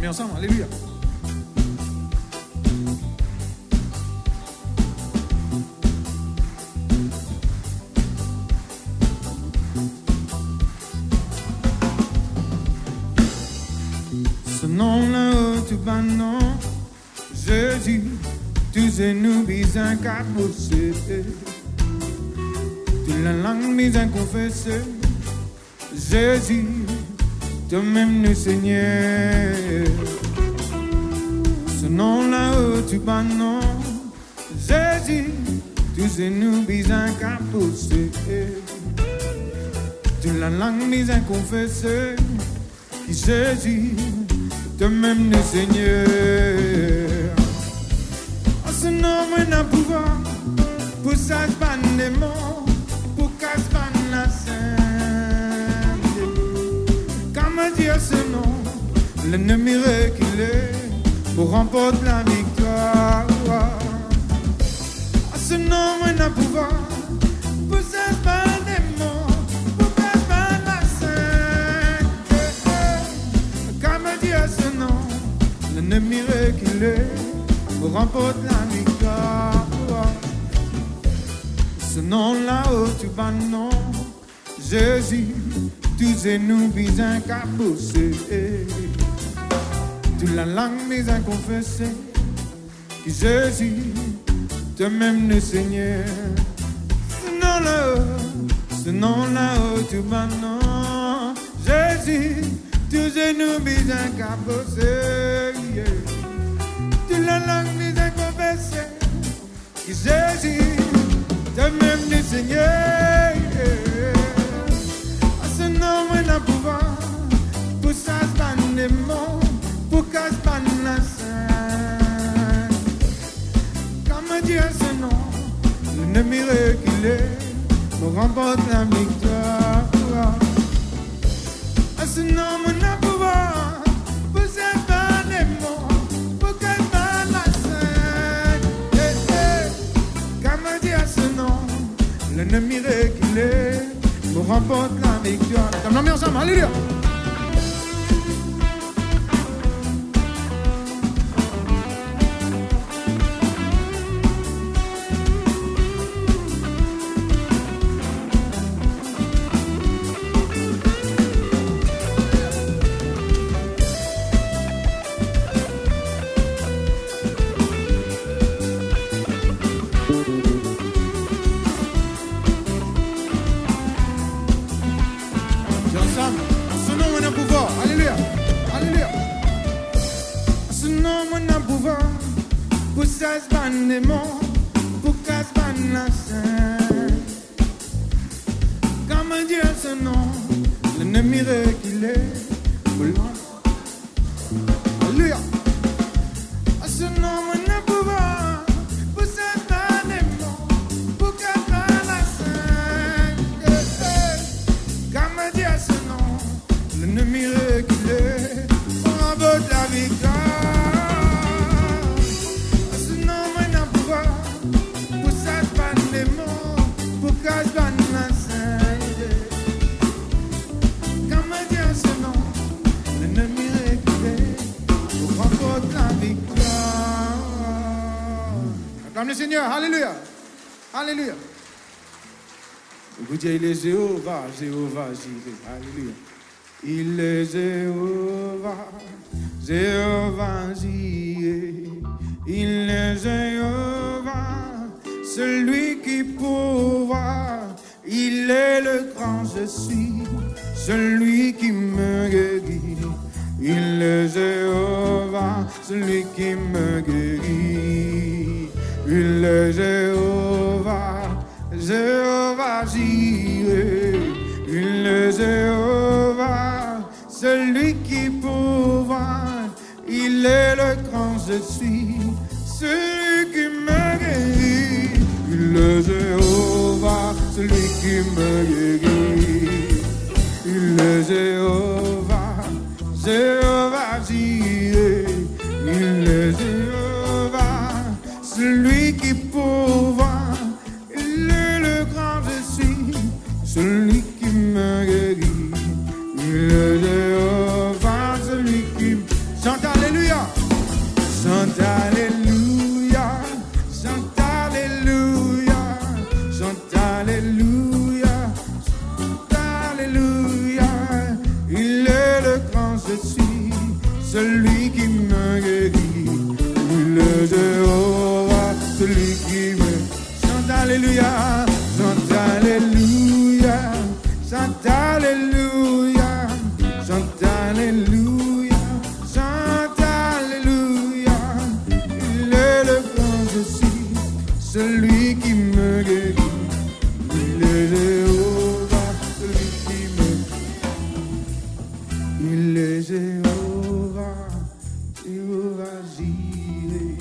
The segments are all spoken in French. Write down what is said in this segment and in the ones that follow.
met ensemble, alléluia. Ce nom-là, tout bas non, Jésus, tous et nous bisons cabossés. Toute la langue mise à confesser, Jésus, toi-même le Seigneur. Ce nom-là, tu bas non, Jésus, tous et nous bisons cabossés. Toute la langue mise à confesser, Jésus, toi-même le Seigneur. En ce nom, on a pouvoir pour ça, c'est pas des mots, pour casser pas la scène. Comme dire ce nom, l'ennemi reculé pour remporter la victoire. En ce nom, on a pouvoir pour ça, c'est pas des mots, pour casser pas la scène. Comme dire ce nom, l'ennemi reculé pour remporter la victoire. Ce nom-là, oh, tu vas non, Jésus, tous et nous bisons cabossés. Toute la langue mise à confesser, que Jésus, toi-même le Seigneur. Ce nom-là, oh, tu vas non, Jésus, tous et nous bisons cabossés. Toute la langue mise à confesser, que Jésus, toi-même le Seigneur. À ce nom, on a pouvoir pour ça, c'est pas des mots, pour casser pas la scène. Comme dire ce nom, l'ennemi reculé pour remporter la victoire. À ce nom, on a pouvoir pour ça, c'est pas des mots, pour casser pas la scène. Comme dire ce nom, l'ennemi reculé pour remporter la victoire. On met ensemble, alléluia. Ce nom, on a pouvoir, alléluia, alléluia. Ce nom, on a pouvoir pour ça, c'est pas des mots, pour casser pas la scène. Comment dire ce nom, l'ennemi reculé pour l'homme. Alléluia. Ce nom, on a pouvoir pour ça, c'est pas des mots, pour casser pas la scène. Comment dire ce nom, l'ennemi reculé pour remporter la victoire. À ce nom, on a pouvoir pour ça, c'est pas des mots, pour casser pas la scène. Comment dire ce nom, l'ennemi reculé pour remporter la victoire. Acclame le Seigneur, alléluia, alléluia. Vous dites, il est Jéhovah, Jéhovah, Jireh, alléluia. Il est Jéhovah, Jéhovah, Jireh. Il est Jéhovah, celui qui pourvoit. Il est le grand je suis, celui qui me guérit. Il est Jéhovah, celui qui me guérit. Il est Jéhovah, Jéhovah, Jireh. Il est Jéhovah, celui qui pourvoit. Il est le grand je suis, celui qui me guérit. Il est Jéhovah, celui qui me guérit. Il est Jéhovah, Jéhovah, Jireh. Il est Jéhovah, celui qui pourvoit. Il est le grand je suis, celui qui me guérit. Il est Jéhovah, celui qui chante. Alléluia, chante Alléluia, chante Alléluia. Il est le grand je suis, celui qui me guérit. Il est Jéhovah, celui qui me guérit. Il est Jéhovah, Jéhovah Jireh.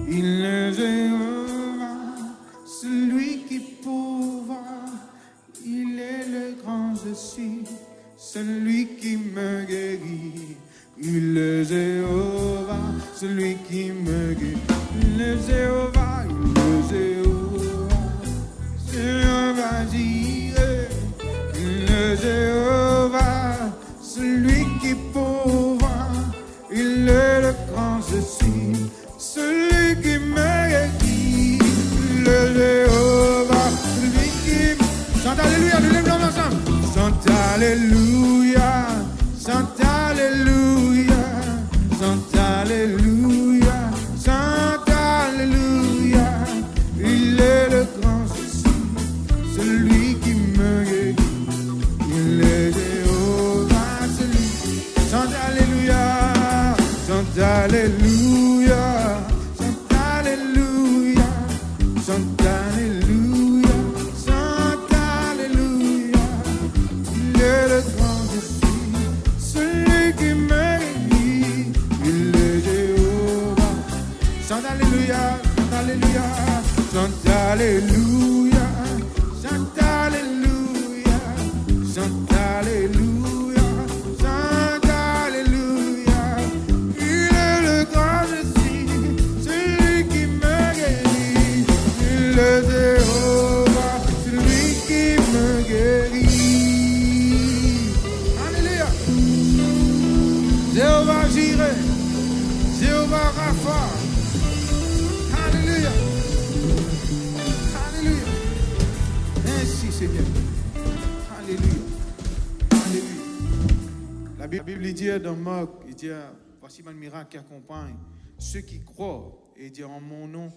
Il est Jéhovah, celui qui pourvoit. Il est le grand je suis, celui qui me guérit. Il est Jéhovah, celui qui me guérit. Il est Jéhovah, il est Jéhovah, Jéhovah Jireh. Il est Jéhovah, celui qui pourvoit. Il est le grand je suis, celui qui me guérit. Il est Jéhovah, celui qui me... Chante Alléluia, nous lèvons ensemble. Chante Alléluia, chante Alléluia, chante Alléluia, chante Alléluia. Il est le grand je suis, celui qui me guérit. Il est Jéhovah, celui qui... Chante Alléluia, chante Alléluia, chante Alléluia, chante Alléluia, chante Alléluia. Il est le grand je suis, celui qui me guérit. Il est Jéhovah. Chante Alléluia, chante Alléluia, chante Alléluia, chante Alléluia, chante Alléluia, chante Alléluia. Il est le grand je suis, celui qui me guérit. Il est Jéhovah, celui qui me guérit. Alléluia. Jéhovah Jireh, Jéhovah Rapha. Alléluia. Alléluia. Merci Seigneur. Alléluia. Alléluia. La Bible dit dans Marc, il dit, voici mon miracle qui accompagne ceux qui croient. Et il dit en mon nom,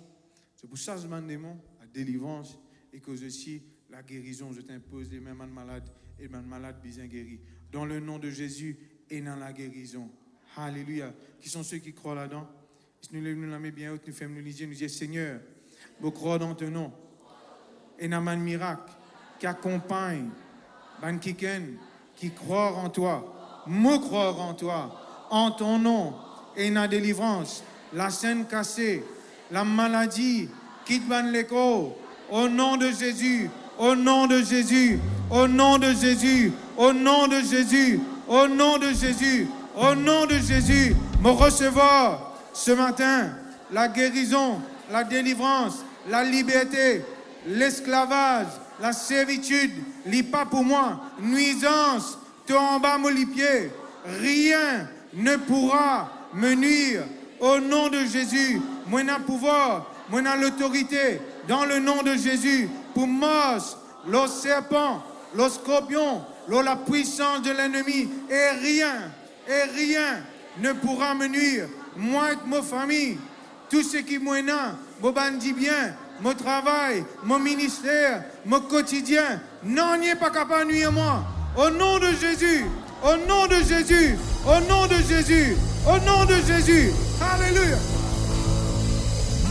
c'est pour changement de démons, la délivrance et que aussi la guérison. Je t'impose les mêmes malades et les mêmes malades bien guéris. Dans le nom de Jésus et dans la guérison. Alléluia. Qui sont ceux qui croient là-dedans? Si nous lèvons la main bien haute, nous faisons nous lisons, nous disons Seigneur, vous croyez dans ton nom. Et dans un miracle qui accompagne, ban kiken, qui croient en toi, me croire en toi, en ton nom, et dans la délivrance, la scène cassée, la maladie, quitte ban l'écho, au nom de Jésus, au nom de Jésus, au nom de Jésus, au nom de Jésus, au nom de Jésus, au nom de Jésus, me recevoir ce matin la guérison, la délivrance, la liberté, l'esclavage, la servitude, lis pas pour moi, nuisance, te en bas mon pied, rien ne pourra me nuire. Au nom de Jésus, moi n'a pouvoir, moi n'a l'autorité, dans le nom de Jésus, pour mordre le serpent, le scorpion, la puissance de l'ennemi, et rien ne pourra me nuire. Moi et ma famille, tout ce qui m'est là, mon bandit bien, mon travail, mon ministère, mon quotidien, non, n'y est pas capable de nuire moi. Au nom de Jésus, au nom de Jésus, au nom de Jésus, au nom de Jésus. Alléluia.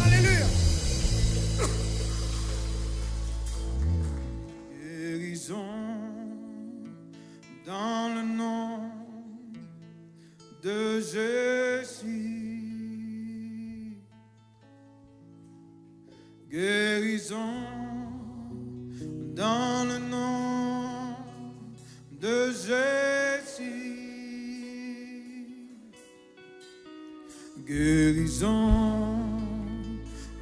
Alléluia. Guérison dans le nom de Jésus. Guérison dans le nom de Jésus. Guérison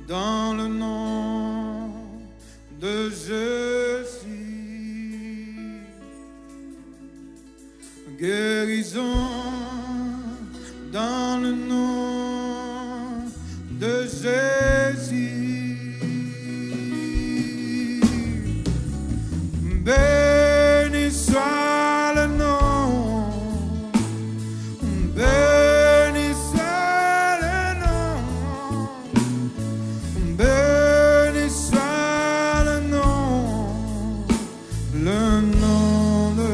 dans le nom de Jésus. Guérison dans le nom de Jésus. Béni soit le nom, béni soit le nom, béni soit le nom de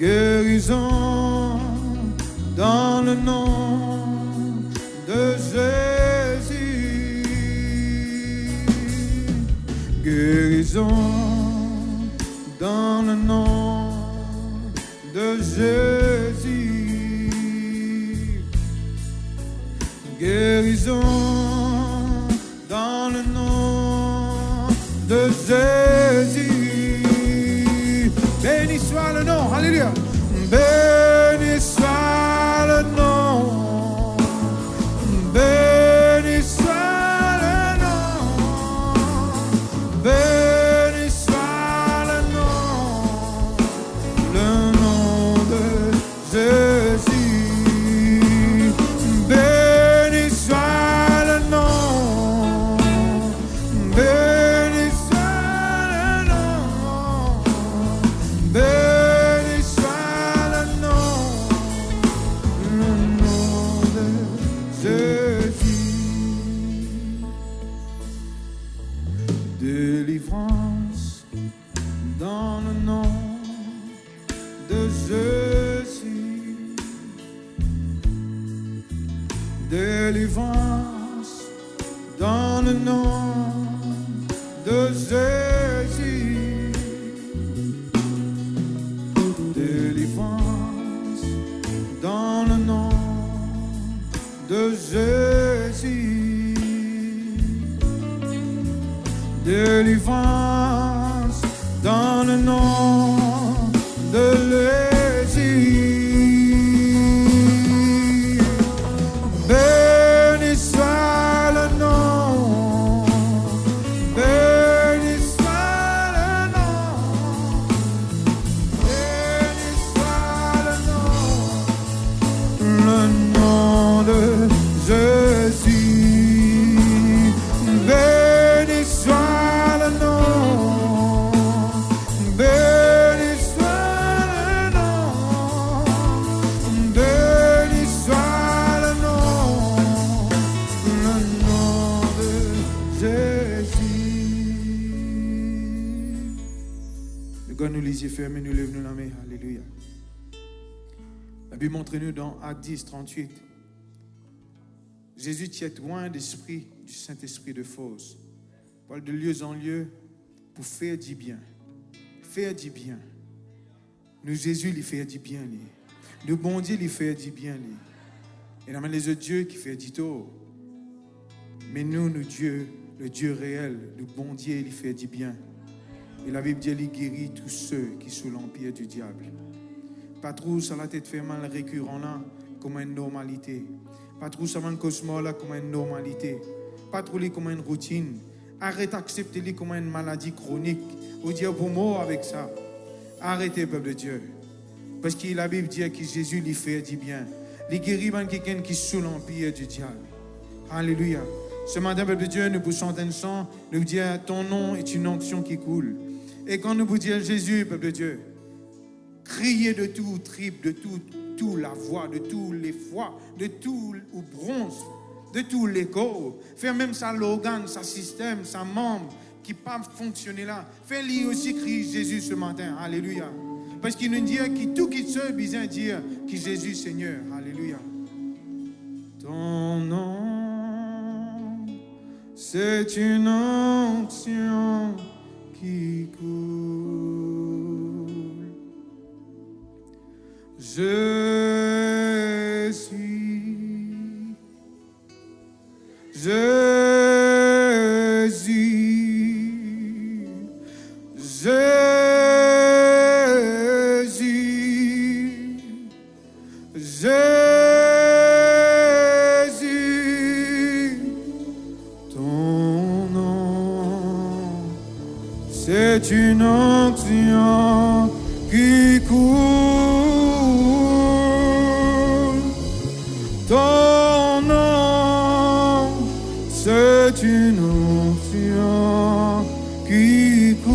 guérison dans le nom de Jésus. Guérison dans le nom de Jésus. Guérison dans le nom de Jésus. Béni soit le nom, alléluia. Béni soit le nom, béni soit le nom, béni soit le nom de Jésus. Béni soit le nom, béni soit le nom, béni soit le nom de Jésus. Délivrance dans le nom de Jésus. Délivrance dans le nom de Jésus. Délivrance dans le nom de Jésus. Délivrance dans le nom de Jésus. Béni soit le nom, béni soit le nom, béni soit le nom de Jésus. Béni soit le nom, béni soit le nom, béni soit le nom de Jésus. Nous gardons les yeux fermés, nous levons la main, alléluia. La Bible montre-nous dans Actes 10, 38. Jésus tient loin d'esprit du Saint-Esprit de force. Parle de lieu en lieu pour faire du bien. Faire du bien. Nous, Jésus, lui fait du bien. Nous, bon Dieu, lui fait du bien. Et nous, les autres dieux qui fait du tort. Mais nous, Dieu, le Dieu réel, le bon Dieu, il fait du bien. Et la Bible dit, il guérit tous ceux qui sont sous l'empire du diable. Pas trop ça la tête fait mal récurrent là, comme une normalité. Pas trop ça man cosmos là, comme une normalité. Pas trop comme une routine. Arrête d'accepter les comme une maladie chronique. Ou dire pour mort avec ça. Arrêtez, peuple de Dieu. Parce que la Bible dit que Jésus lui fait du bien. Il guérit quelqu'un qui est sous l'empire du diable. Alléluia. Ce matin, peuple de Dieu, nous poussons un sang, nous disons ton nom est une onction qui coule. Et quand nous vous disons Jésus, peuple de Dieu, criez de tout tripe, de tout la voix, de tous les foies, de tout le bronze, de tous les corps. Faire même ça l'organe, sa système, sa membre qui ne peut pas fonctionner là. Fais-lui aussi crier Jésus ce matin. Alléluia. Parce qu'il nous dit que tout qui se besoin dire que Jésus Seigneur. Alléluia. Ton nom, c'est une onction qui coule. C'est une onction qui coule. Ton nom, c'est une onction qui coule.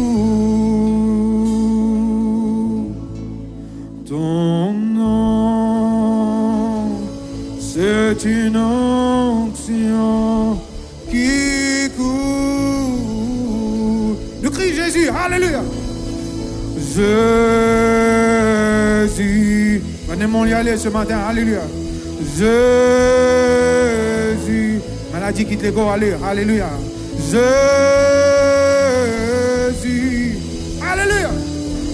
Ton nom, c'est une onction qui coule. Nous crions Jésus, alléluia. Jésus, aimons y aller ce matin. Alléluia. Jésus. Maladie quitte les corps. Alléluia. Jésus. Alléluia.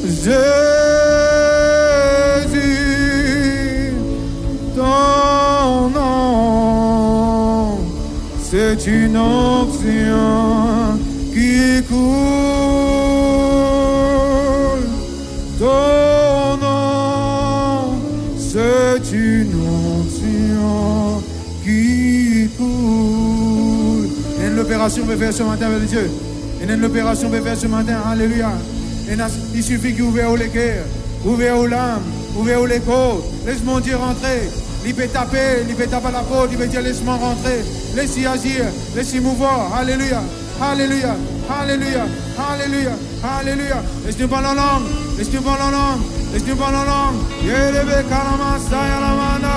Jésus. Ton nom, c'est une onction qui coule. Ton nom, c'est une onction qui coule. Il y a une opération peut faire ce matin avec Dieu. Il y a une opération peut faire ce matin. Alléluia. Il suffit qu'il ouvre les cœurs, ouvre l'âme, ouvre les côtes. Laisse mon Dieu rentrer. Il peut taper la porte, il peut dire laisse-moi rentrer. Laisse-y agir, laisse-y mouvoir. Alléluia. Alléluia. Alléluia. Alléluia. Alléluia. Laisse-nous parler en langue. Laisse-nous parler en langue. Laisse-nous parler en langue. Yérebe kalamasa yalamanda.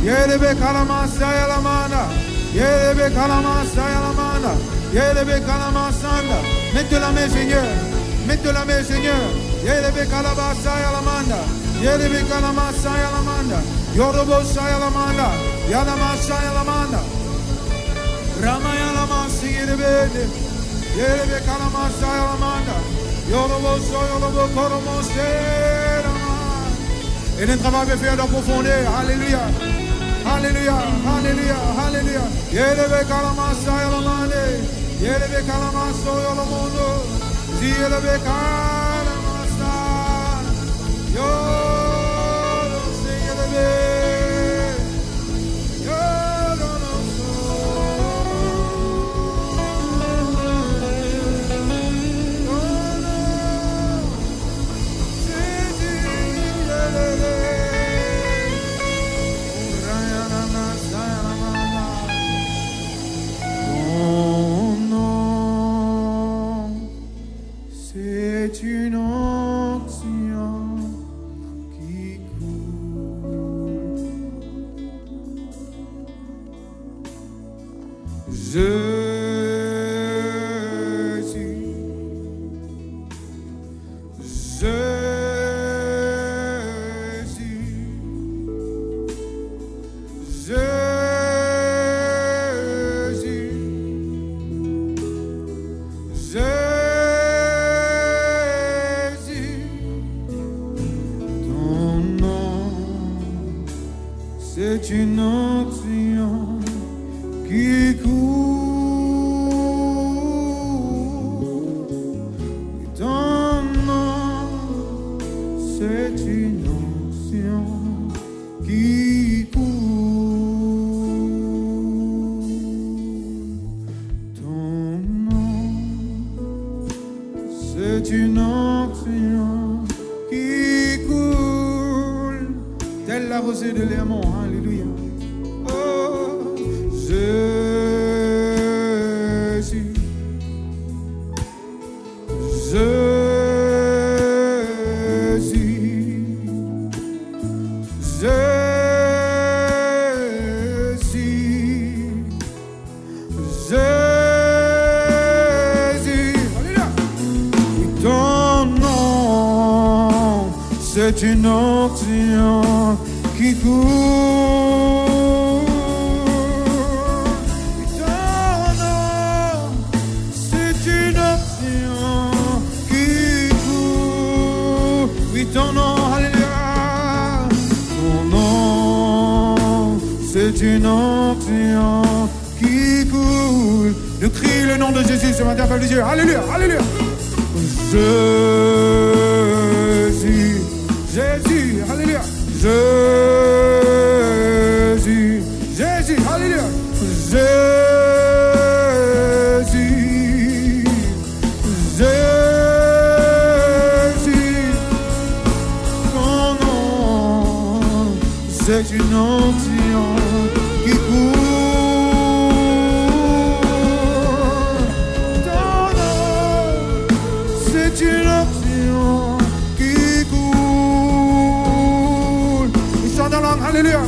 Yérebe kalamasa yalamanda. Yérebe kalamasa yalamanda. Yérebe kalamasanda. Mette la main, Seigneur. Mette la main, Seigneur. Yérebe kalabasa yalamanda. Yérebe kalamasa yalamanda. Yorobo sayalamanda. Yalamasa yalamanda. Rama yalamasi yérebe. Yérebe kalamasa yalamanda. Yorobo soyolobo koromo serama. Et un travail de faire de profondeur. Alléluia. Alléluia. Alléluia. Alléluia. Yérebe kalamasa yalamanda. Yérebe kalamasa yolomondo. Yérebe kalamasa. Yoro se yérebe. C'est une onction qui coule. Jésus, Jésus, Jésus, Jésus. C'est une onction qui coule. Ton nom, c'est une onction qui coule. Ton nom, c'est une onction qui coule. Telle la rosée de Léman. Alléluia. Oh, Jésus. Jésus. Jésus. Jésus. Alléluia. Ton nom, c'est une onction qui coule. Ton nom, c'est une onction qui coule. Oui, ton nom, alléluia. Ton nom, c'est une onction qui coule. Nous crions le nom de Jésus ce matin, peuple de Dieu. Alléluia, alléluia. Jésus, Jésus, alléluia. Jésus, Jésus, alléluia. Jésus, Jésus, ton nom, c'est une onction qui coule. Ton nom, c'est une onction qui coule. Ils sont dans langue, alléluia.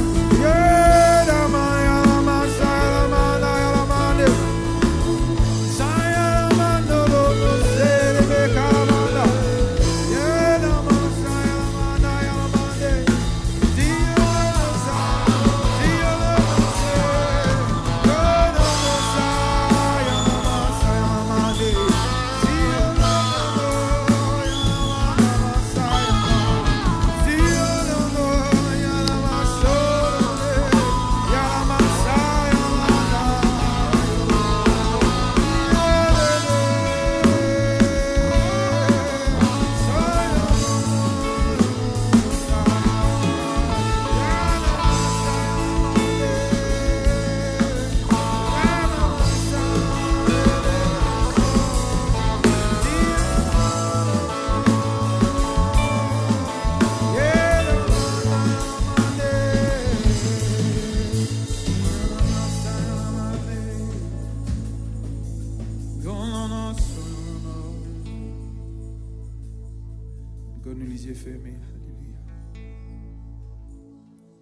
fermés. Alléluia.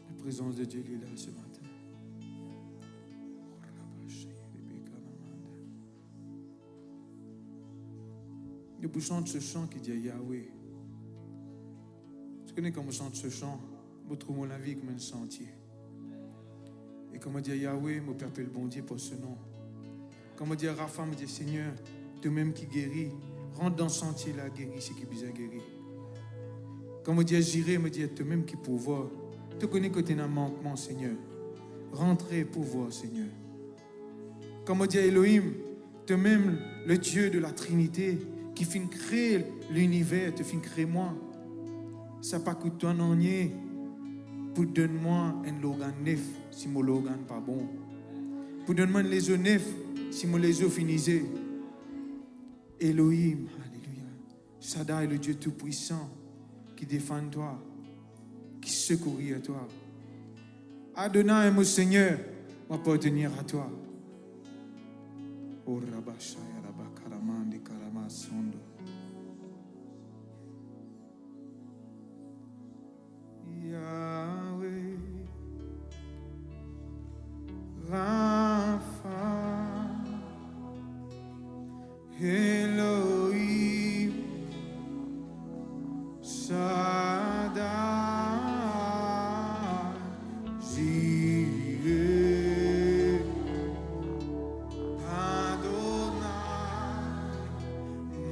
La présence de Dieu est là ce matin. Et pour chanter ce chant qui dit Yahweh. Tu connais comment on chante ce chant? Je trouve la vie comme un sentier. Et comme on dit Yahweh, mon Père le bon Dieu pour ce nom. Comme on dit Rapha, me dit Seigneur, toi-même qui guéris, rentre dans ce sentier-là, guéris ce qui est besoin guérir. Comme on dit Jireh, me dit toi-même qui pourvoit. Tu connais que tu es dans un manquement, Seigneur. Rentrez pouvoir, Seigneur. Comme on dit Elohim, toi-même le Dieu de la Trinité, qui finit créer l'univers, tu finis créer moi. Ça pas coûte toi non nier pour donner-moi un logan neuf si mon logan pas bon. Pour donner-moi les œufs neufs si mon les œufs finissent. Elohim, alléluia. Shaddai, le Dieu tout-puissant qui défend toi, qui secourit à toi. Adonai, mon Seigneur, m'appartenir à toi. Oh Rabashaya Rabakaramandi Karamasondo. Yahweh, Rapha, Elohim, Shaddai, Jireh, Adonai,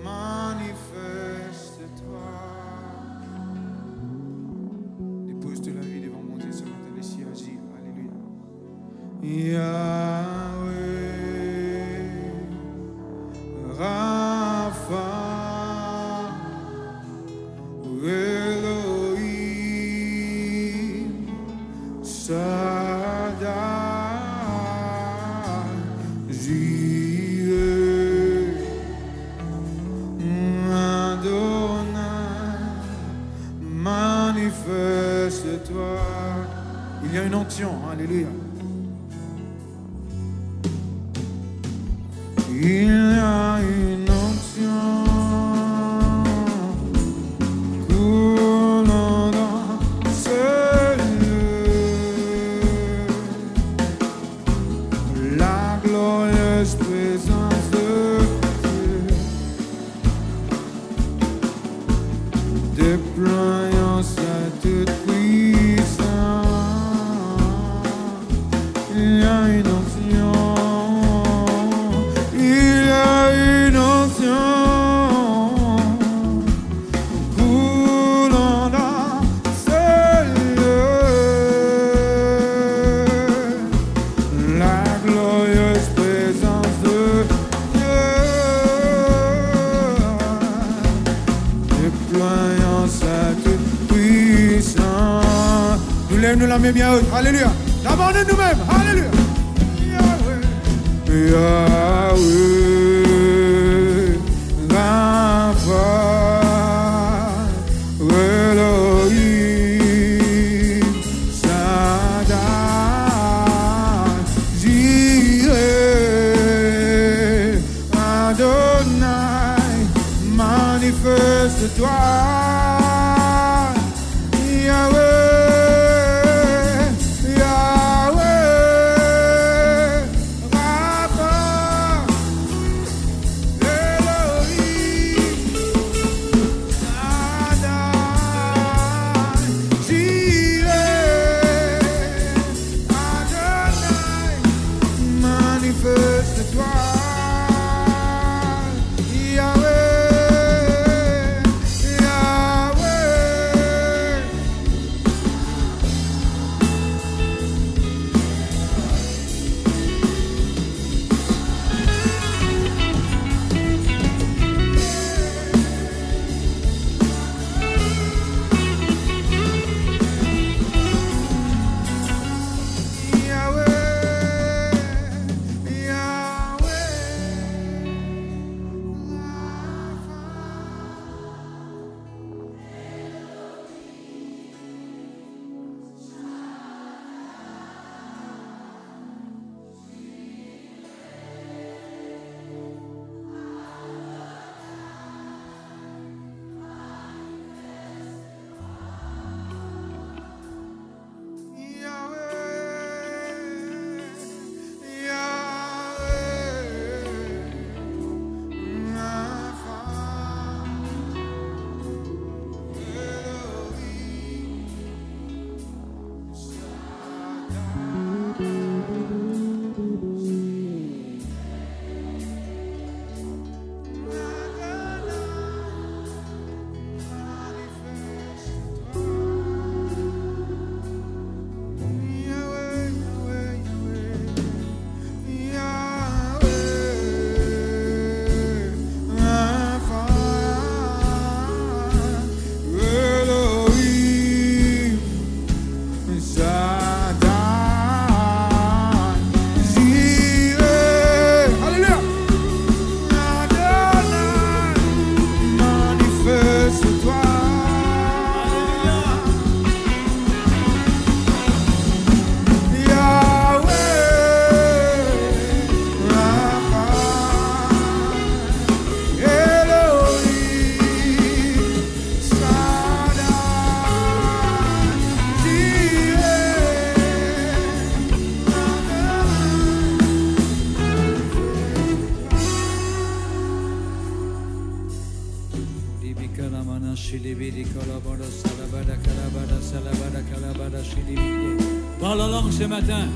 manifeste-toi. Dépose de la vie devant mon Dieu ce matin, laisse-y agir. Alléluia. Yahweh, Rapha, Elohim, Shaddai, Jireh, Adonai, manifeste-toi. Il y a une onction, alléluia. Il y a une onction coulant dans ce lieu. La glorieuse présence de Dieu, déployant sa toute puissance. Il y a une onction. Nous la met bien haute. Alléluia. L'abandonne nous-mêmes. Alléluia. Yahweh. Yahweh. Rapha. Elohim. Shaddai. Jireh. Adonai. Manifeste-toi. Yahweh. Parle la langue ce matin.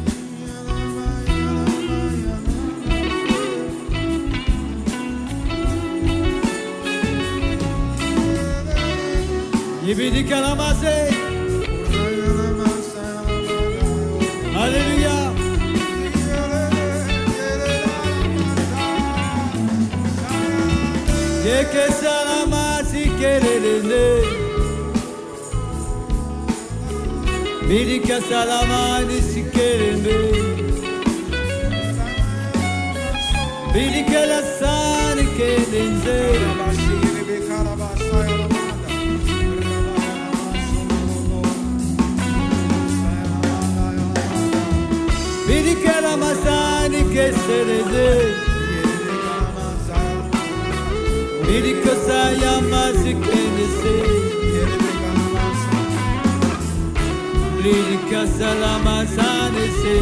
Yibidi kalamase. Alléluia. Yeke salamasi kelelele. Birika salamani sikelele. Birika la sani kelenze. Birika la masani keseleze. Birika sayamasi kelenze. Birika salamazane se.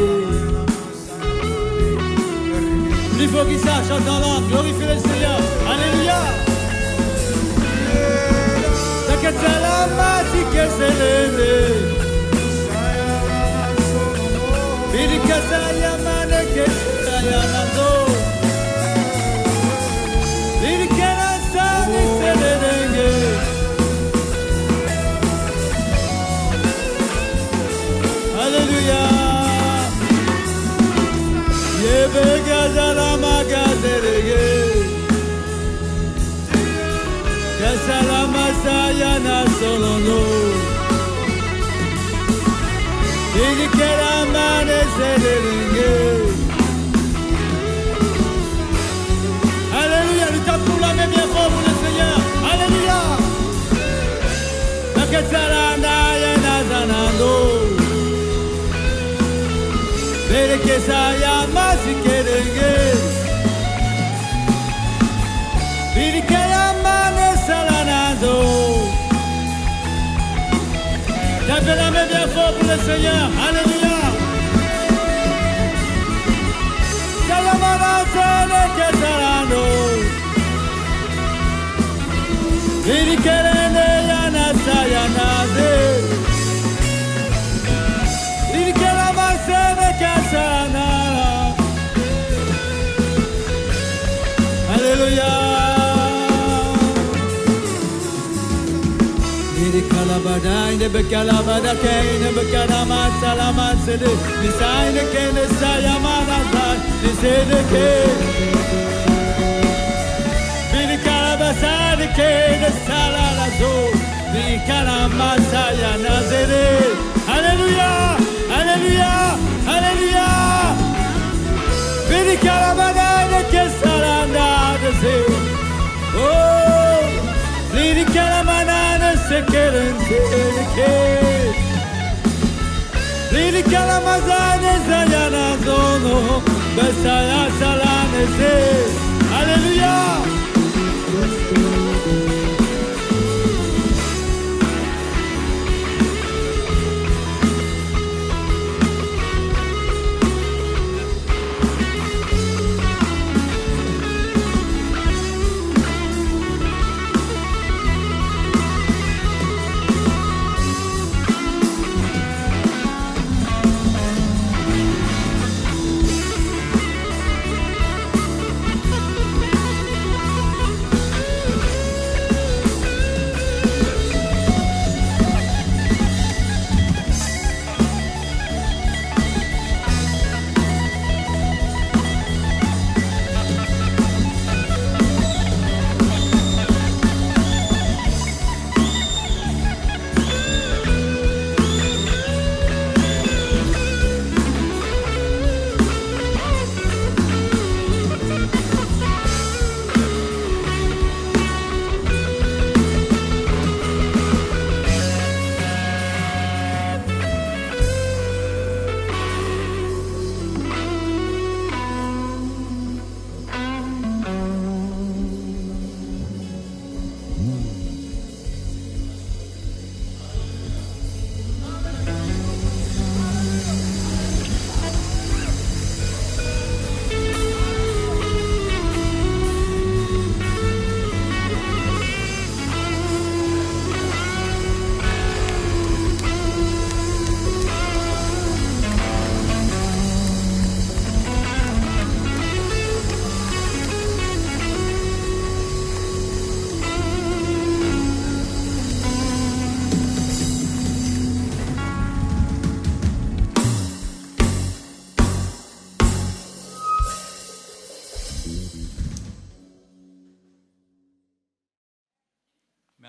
Il faut qu'il sache, chante dans l'âme, glorifie le Seigneur. Alléluia. Taket salamasi keselele. Birika sayamane kesayamando. Birika la sani selenge. Alléluia. Yebegazala magazerege. Kasalama sayana solono. Birikela mane selenge. Alléluia. Nous tapons la main bien fort pour le Seigneur. Alléluia. Kasalana yana zanando. Bereke sayamasi kelenge. Birike yamane salanado. Tapez la main bien fort pour le Seigneur. Alléluia. Sayamana seleke salando. Birike lene yana sayanade. Birike la masene kasanala. Alléluia. Kalabada, ne bekalabada, ne bekalama, salamasede, nisayne ke, nisayamana, nisede ke. Bini kalabasade ke, nisalalazo, bini kalama, sayanazede. Alléluia, alléluia, alléluia. Bini kalabada, ne ke salanadeze. Oh, bini kalamana. Lili kalamazane zayana zono besaya salane se. Alléluia.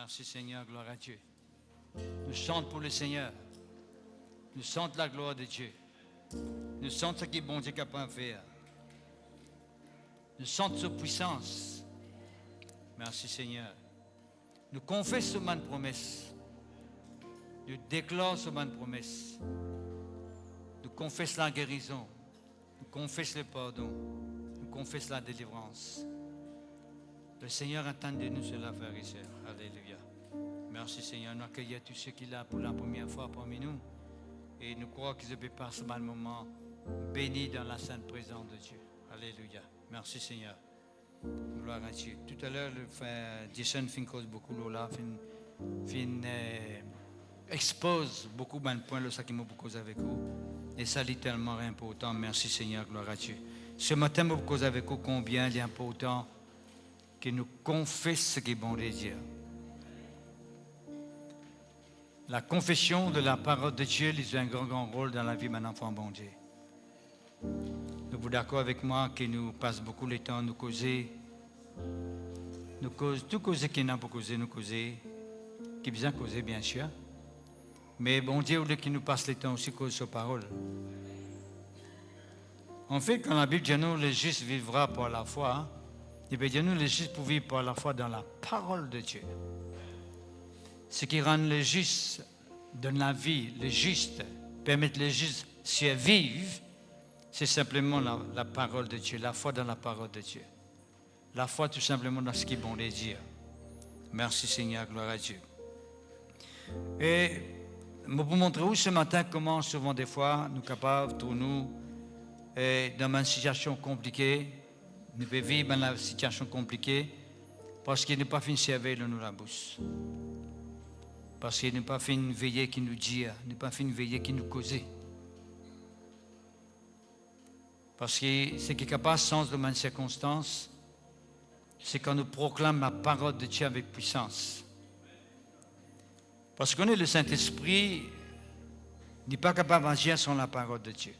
Merci Seigneur, gloire à Dieu. Nous chantons pour le Seigneur. Nous sentons la gloire de Dieu. Nous sentons ce que bon Dieu est capable de faire. Nous sentons sa puissance. Merci Seigneur. Nous confessons ma promesse. Nous déclarons ma promesse. Nous confessons la guérison. Nous confessons le pardon. Nous confessons la délivrance. Le Seigneur entend de nous cela, frères et sœurs. Alléluia. Merci Seigneur. Nous accueillons tous ceux qui sont là pour la première fois parmi nous. Et nous croyons qu'ils peuvent passer un moment béni dans la sainte présence de Dieu. Alléluia. Merci Seigneur. Gloire à Dieu. Tout à l'heure, le frère Jason fin cause beaucoup là, expose beaucoup de points là, ça qui m'a beaucoup avec vous. Et ça est tellement important. Merci Seigneur. Gloire à Dieu. Ce matin, je vous cause avec vous combien il est important que nous confessions ce qui est bon de Dieu. La confession de la parole de Dieu joue un grand rôle dans la vie d'un enfant bon Dieu. Nous vous d'accord avec moi que nous passons beaucoup de temps à nous causer. Tout causer qui n'a pas causé, nous causer. Qui besoin de causer, bien sûr. Mais bon Dieu, au lieu qu'il nous passe le temps aussi, cause sa parole. En fait, quand la Bible dit nous, le juste vivra par la foi, il veut dire nous, le juste pour vivre par la foi dans la parole de Dieu. Ce qui rend le juste dans la vie, le juste, permettre le juste survivre, c'est simplement la parole de Dieu, la foi dans la parole de Dieu. La foi tout simplement dans ce qui est bon de dire. Merci Seigneur, gloire à Dieu. Et je vais vous montrer ce matin comment souvent des fois nous sommes capables, pour nous, dans une situation compliquée, nous pouvons vivre dans une situation compliquée parce qu'il n'est pas fini de servir dans la bouche. Parce qu'il n'est pas fini de veiller qui nous dit, n'est pas fini de veiller qui nous cause. Parce que ce qui est capable de sens de une circonstance, c'est quand nous proclamons la parole de Dieu avec puissance. Parce qu'on est le Saint-Esprit, n'est pas capable d'agir sans la parole de Dieu.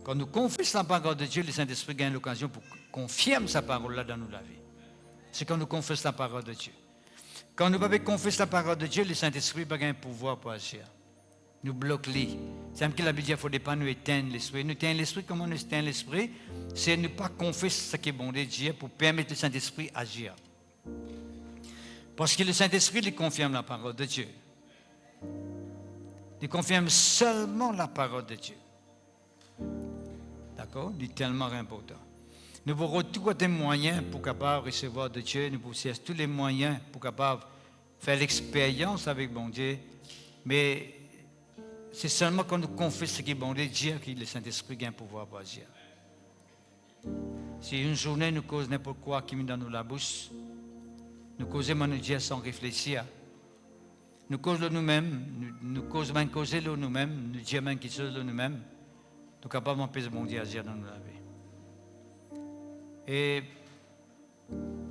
Quand nous confessons la parole de Dieu, le Saint-Esprit gagne l'occasion pour confirmer sa parole là dans nos vies. C'est quand nous confessons la parole de Dieu. Quand nous pouvons confesser la parole de Dieu, le Saint-Esprit n'a pas un pouvoir pour agir. Nous bloquons. C'est comme que la Bible dit qu'il ne faut pas nous éteindre l'esprit. Nous éteindre l'esprit, comment nous éteindre l'esprit? C'est ne pas confesser ce qui est bon de Dieu pour permettre le Saint-Esprit d'agir. Parce que le Saint-Esprit il confirme la parole de Dieu. Il confirme seulement la parole de Dieu. D'accord? C'est tellement important. Nous aurons tous les moyens pour capable recevoir de Dieu. Nous possèdons tous les moyens pour capable faire l'expérience avec bon Dieu. Mais c'est seulement quand nous confessons ce qui est bon de Dieu que le Saint-Esprit a un pouvoir pour agir. Si une journée nous cause n'importe quoi qui met dans la bouche, nous causons Dieu sans réfléchir. Nous causons nous-mêmes, nous causons nous-mêmes, nous disons même qui sommes nous-mêmes. Nous sommes capables d'empêcher bon Dieu agir dans nos vies. Et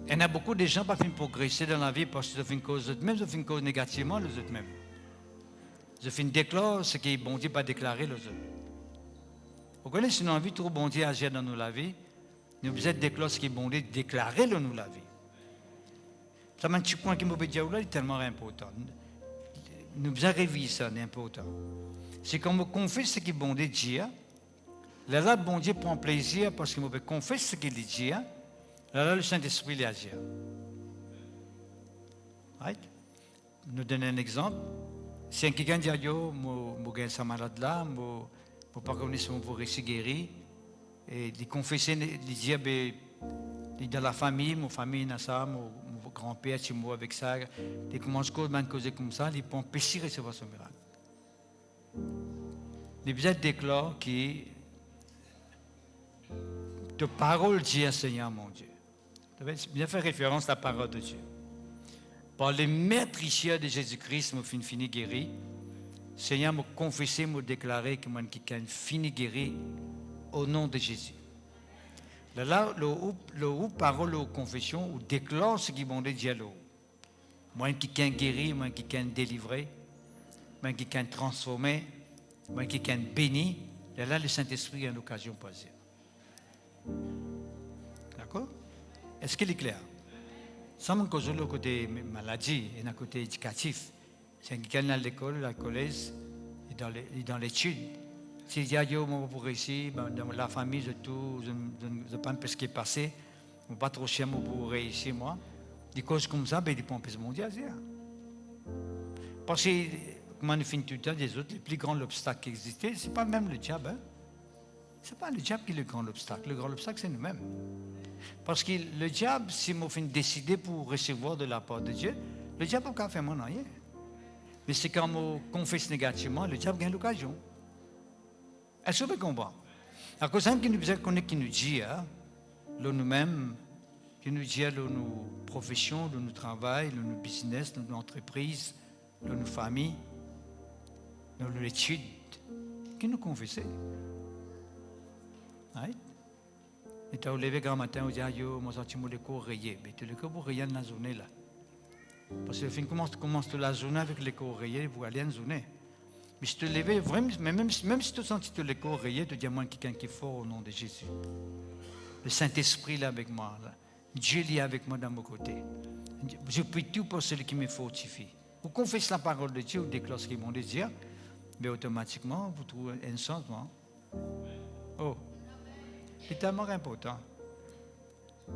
il y a beaucoup de gens qui ne peuvent pas progresser dans la vie parce qu'ils font une cause eux-mêmes, ils font une cause négativement les autres mêmes. Ils font déclarer ce qui est bon Dieu pas déclarer les autres. Vous connaissez, si nous avons envie de trop bon Dieu agir dans nos vies, nous avons besoin de déclarer ce qui est bon Dieu déclarer dans nos vies. Ça m'a un petit point qui m'a dit là, est tellement important. Nous avons révisé ça, c'est important. C'est quand on confesse ce qui est bon Dieu dire. Là, bon Dieu prend plaisir parce qu'il me confesse ce qu'il dit. Là, le Saint-Esprit agit. Right? Nous donnons un exemple. Si quelqu'un dit, yo, je suis malade là, je ne pas connaître si je réussi guéri. Et il confesse, il dit, dans la famille, ma famille, mon grand-père, chez moi, avec ça, il commence à causer comme ça, il peut empêcher de recevoir son miracle. Il besoin de déclarer que ta parole dit, Seigneur mon Dieu. Tu veux bien faire référence à la parole de Dieu. Par les maîtrissiers de Jésus-Christ, je fini guéri. Seigneur m'a confessé, m'a déclaré que je suis fini guéri au nom de Jésus. Là, le parole, la confession, ou déclare ce qui est bon de Dieu. Moi qui suis guéri, moi qui suis délivré, moi qui suis transformé, moi qui suis béni. Là, le Saint-Esprit a l'occasion de passer. D'accord? Est-ce qu'il est clair? Ça me cause le côté maladie et le côté éducatif. C'est quelqu'un dans l'école, la collège, et dans l'étude. Si je dis, moi, pour réussir, dans la famille, je ne pas ce qui est passé, je ne pas trop cher pour réussir, moi. Des causes comme ça, il dépend de mondial. Parce que, comme on finit tout le temps, des autres, les plus grands obstacles qui existaient, ce n'est pas même le diable. Hein? Ce n'est pas le diable qui est le grand obstacle. Le grand obstacle, c'est nous-mêmes. Parce que le diable, si on fait décider pour recevoir de la part de Dieu, le diable n'a pas fait mon rien. Mais c'est quand on confesse négativement, le diable gagne l'occasion. Est-ce que vous comprenez? À cause de qui nous connaît, qui nous dit, nous-mêmes, qui nous dit nos professions, nos travail, nos business, nos entreprises, nos familles, nos études, qui nous confesse. Right? Et tu as levé grand matin, on dit, yo, moi, je suis cours rayé. Mais tu le cours pour rayer dans la journée là. Parce que fin commence la journée avec les cours rayés pour aller en journée. Mais si tu te lèves, vraiment, même si tu sens que tu les cours rayés, tu dis à moi quelqu'un qui est fort au nom de Jésus. Le Saint-Esprit là avec moi. Là. Dieu est avec moi dans mon côté. Je prie tout pour celui qui me fortifie. Vous confessez la parole de Dieu, vous déclarez ce qu'ils vont dire, mais automatiquement, vous trouvez un changement. Oh! C'est tellement important.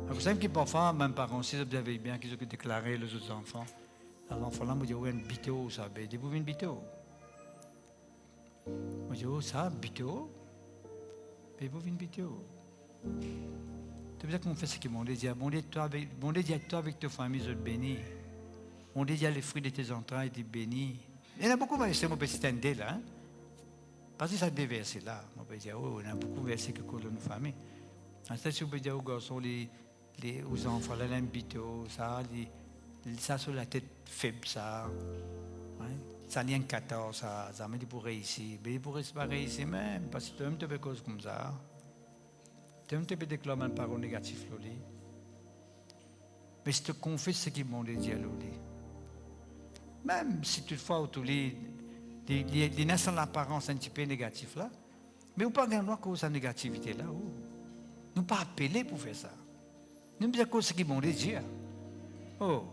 Vous savez que parfois, même parents, si vous avez bien qu'ils ont déclaré les autres enfants, les enfants là, me disent, oui, une bito, ça, ben, vous une bito. Je dis, oh, ça, bito, ben, vous une bito. C'est pour ça qu'on fait ce qu'ils m'ont dit. Bon Dieu, toi avec ta famille, je te bénis. On dit, les fruits de tes entrailles, tu bénis. Il y en a beaucoup, mais c'est mon petit standé là. Hein? Parce que ça des versets là. On peut dire, oh, il y a beaucoup de versets qui coulent dans nos familles. Ensuite, si on peut dire aux garçons, aux enfants, là, l'imbito, ça, ça sur la tête faible, ça. Hein? Ça vient 14, ça me dit pour réussir. Mais il pourrait pas réussir même, parce que tu aimes te faire cause comme ça. Tu aimes te faire déclarer une parole négative, Loli. Mais si tu confesses ce qu'ils m'ont dit à Loli. Même si toutefois, autour les naissent en apparence un petit peu négatif là, mais on ne peut pas gagner cause de la négativité là. Nous ne pas appeler pour faire ça. Nous ne pouvons pas ce qu'ils m'ont dit. Oh.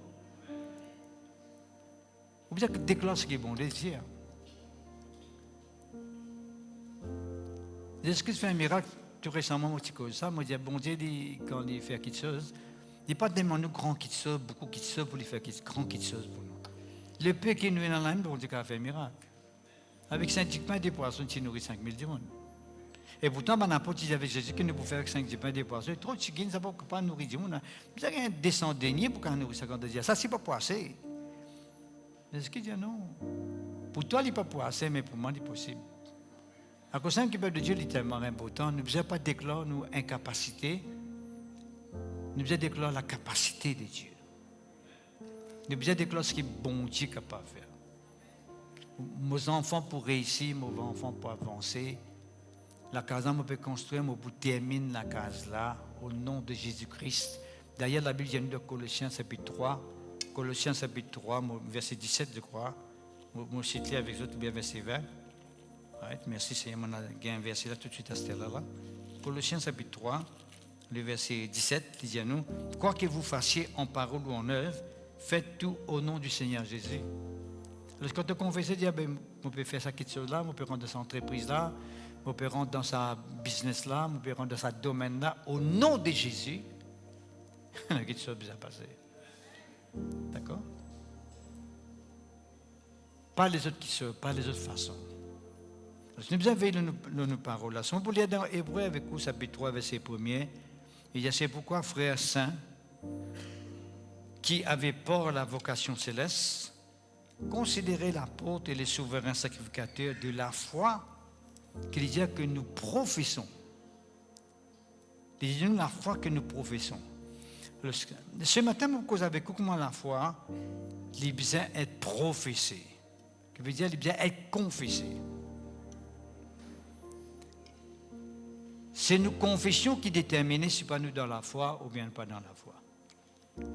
Vous pouvez déclarer ce qu'ils m'ont dit. Est-ce que je fais un miracle tout récemment, moi, ça, moi, je dis, bon Dieu, quand il fait quelque chose, il n'est pas tellement nous grand quelque chose, beaucoup quelque chose pour lui faire grand quelque chose pour nous. Le peu qui nous est dans l'âme, bon Dieu, qu'il a fait un miracle. Avec 5 pains et des poissons, tu nourris 5000 personnes. Et pourtant, n'importe qui avec Jésus qui nous peut faire avec 5 pains et des poissons. Trop de chicken, ça ne peut pas nourrir du monde. Vous avez un descendant dernier pour qu'on nourrit 50 jours. Ça, c'est pas poissé. Est-ce qu'il dit non? Pour toi, il n'est pas poissé, mais pour moi, il est possible. À cause de de Dieu, il est tellement important. Nous ne devons pas déclarer nos incapacités. Nous devons déclarer la capacité de Dieu. Nous devons déclarer ce que bon Dieu est capable de faire. Mes enfants pour réussir, mes enfants pour avancer. La case là, on peut construire, mais on termine la case là, au nom de Jésus-Christ. D'ailleurs, la Bible vient de Colossiens chapitre 3. Colossiens chapitre 3, verset 17, je crois. Je cite avec vous, ou bien verset 20. Right, merci Seigneur, on a un verset là tout de suite à ce là. Colossiens chapitre 3, le verset 17, il dit à nous, quoi que vous fassiez en parole ou en œuvre, faites tout au nom du Seigneur Jésus. Alors, quand on confesse, dit, on peut faire ça, quelque chose là, on peut rentrer dans sa entreprise là, on peut rentrer dans sa business là, on peut rentrer dans sa domaine là, au nom de Jésus, quelque chose bien passé. D'accord? Pas les autres qui se, pas les autres façons. Nous avons veillé nos paroles là. Si on peut lire dans Hébreu avec vous, chapitre 3, verset 1er, il y a c'est pourquoi, frères saints, qui avaient peur à la vocation céleste, considérez l'apôtre et les souverains sacrificateurs de la foi qu'il dit que nous professons. Il dit nous la foi que nous professons. Ce matin, je cause avec vous comment la foi, il besoin être professé. Ça veut dire qu'il besoin être confessé. C'est nos confessions qui déterminent si pas nous dans la foi ou bien pas dans la foi.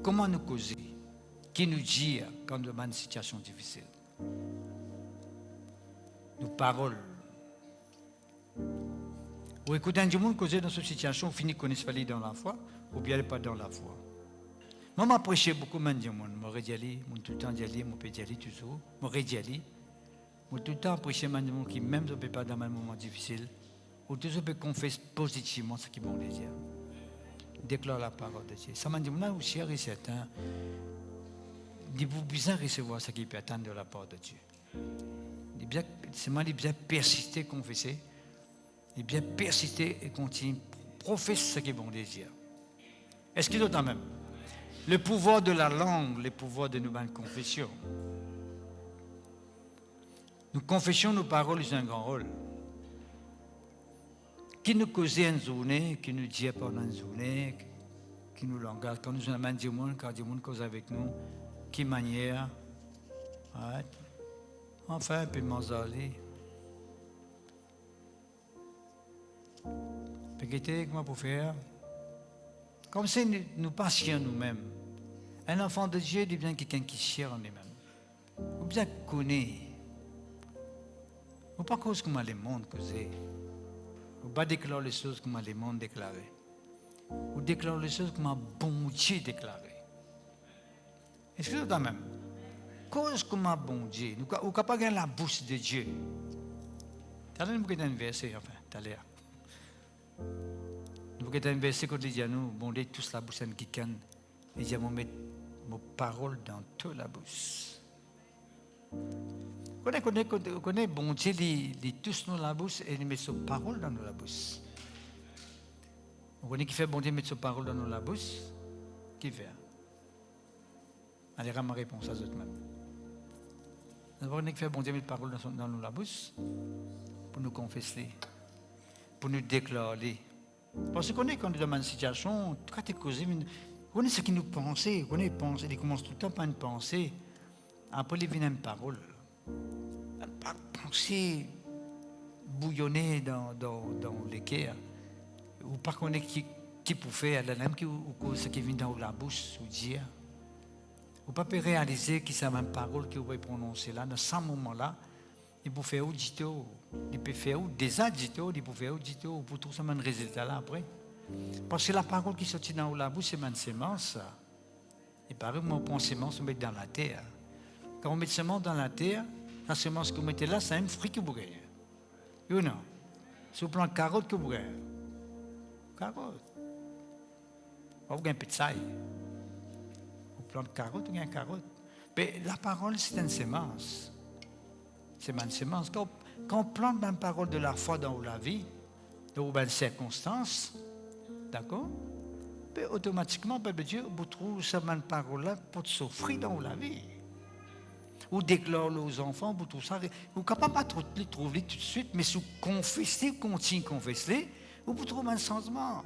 Comment nous causer? Qui nous dit quand nous avons une situation difficile? Nos paroles. Ou écoutez un monde causer dans cette situation, on finit qu'on est pas dans la foi ou bien pas dans la foi. Moi, je prêché beaucoup de monde. Je suis allé, tout le temps allé, je peux aller toujours. Je suis allé. Je tout le temps prêché de monde qui, même si je ne peux pas dans un moment difficile, ou toujours peut confesser positivement ce qui est bon de Dieu. Déclare la parole de Dieu. Ça m'a dit, moi aussi, et certain, il faut bien recevoir ce qui peut attendre de la part de Dieu. C'est moi qui bien persister, confesser. Il bien persister et continuer à professer ce qui est bon de Dieu. Est-ce qu'il y a même le pouvoir de la langue, le pouvoir de nos confessions. Nous confessions nos paroles jouent un grand rôle. Qui nous cause une journée, qui nous dit pendant une journée, qui nous langage, quand nous amène du monde, quand du monde cause avec nous, qui manière, ouais. Enfin, puis m'enzaler. Peut-être comment pour faire? Comme si nous passions nous-mêmes. Un enfant de Dieu est bien quelqu'un qui cherche en lui-même. Ou bien connaît. Ou pas cause comment les mondes causer. Ou pas déclarer les choses comment les mondes déclarer. Ou déclarer les choses comment bon Dieu déclarer. Est-ce que c'est quand même? Cause comment bon Dieu. Ou capable de gagner la bouche de Dieu. T'as l'air de un verset, enfin, t'as l'air. Nous avons un verset qui dit à nous, bon Dieu, tous la bouche qui canne. Et j'ai mis mes paroles dans toute la bouche. Vous connaissez, bon Dieu, il tous nous la bouche et il met ses paroles dans nous la bouche. Vous connaissez qui fait bon Dieu mettre ses paroles dans nous la bouche? Qui fait? Allez, rends ma réponse à vous même. Vous connaissez qui fait bon Dieu mettre paroles dans nous la bouche? Pour nous confesser, pour nous déclarer. Parce qu'on est quand on est dans une situation, quand tu es causé, on est ce qui nous pensait, on est pensé, il commence tout le temps par une pensée, après il vient une parole. Une pensée bouillonnée dans les cœurs, ou pas qu'on est qui peut faire, la même ou ce qui vient dans la bouche, ou dire. Ou pas peut réaliser que c'est la même parole que vous pouvez prononcer là, dans ce moment-là, il peut faire audito, il peut faire des audito, il peut faire audito, pour tout ça, un résultat là après. Parce que la parole qui sortit dans la bouche, c'est une sémence. Et par exemple, on prend sémence, on met dans la terre. Quand on met sémence dans la terre, la sémence que vous mettez là, c'est un fruit que vous gagnez. Ou non? Si vous prenez une carotte que vous gagnez. Carotte. Vous gagnez un peu de saille. Vous prenez une carotte, vous gagnez une carotte. Mais la parole, c'est une sémence. C'est une sémence. Quand on plante une parole de la foi dans la vie, dans une circonstance, d'accord? Mais automatiquement, Peuple Dieu, vous trouvez cette parole-là pour souffrir dans la vie. Ou déclare aux enfants, vous trouvez ça. Vous ne pouvez pas trouver tout de suite, mais si vous confessez, vous continuez à confesser, vous trouvez un changement.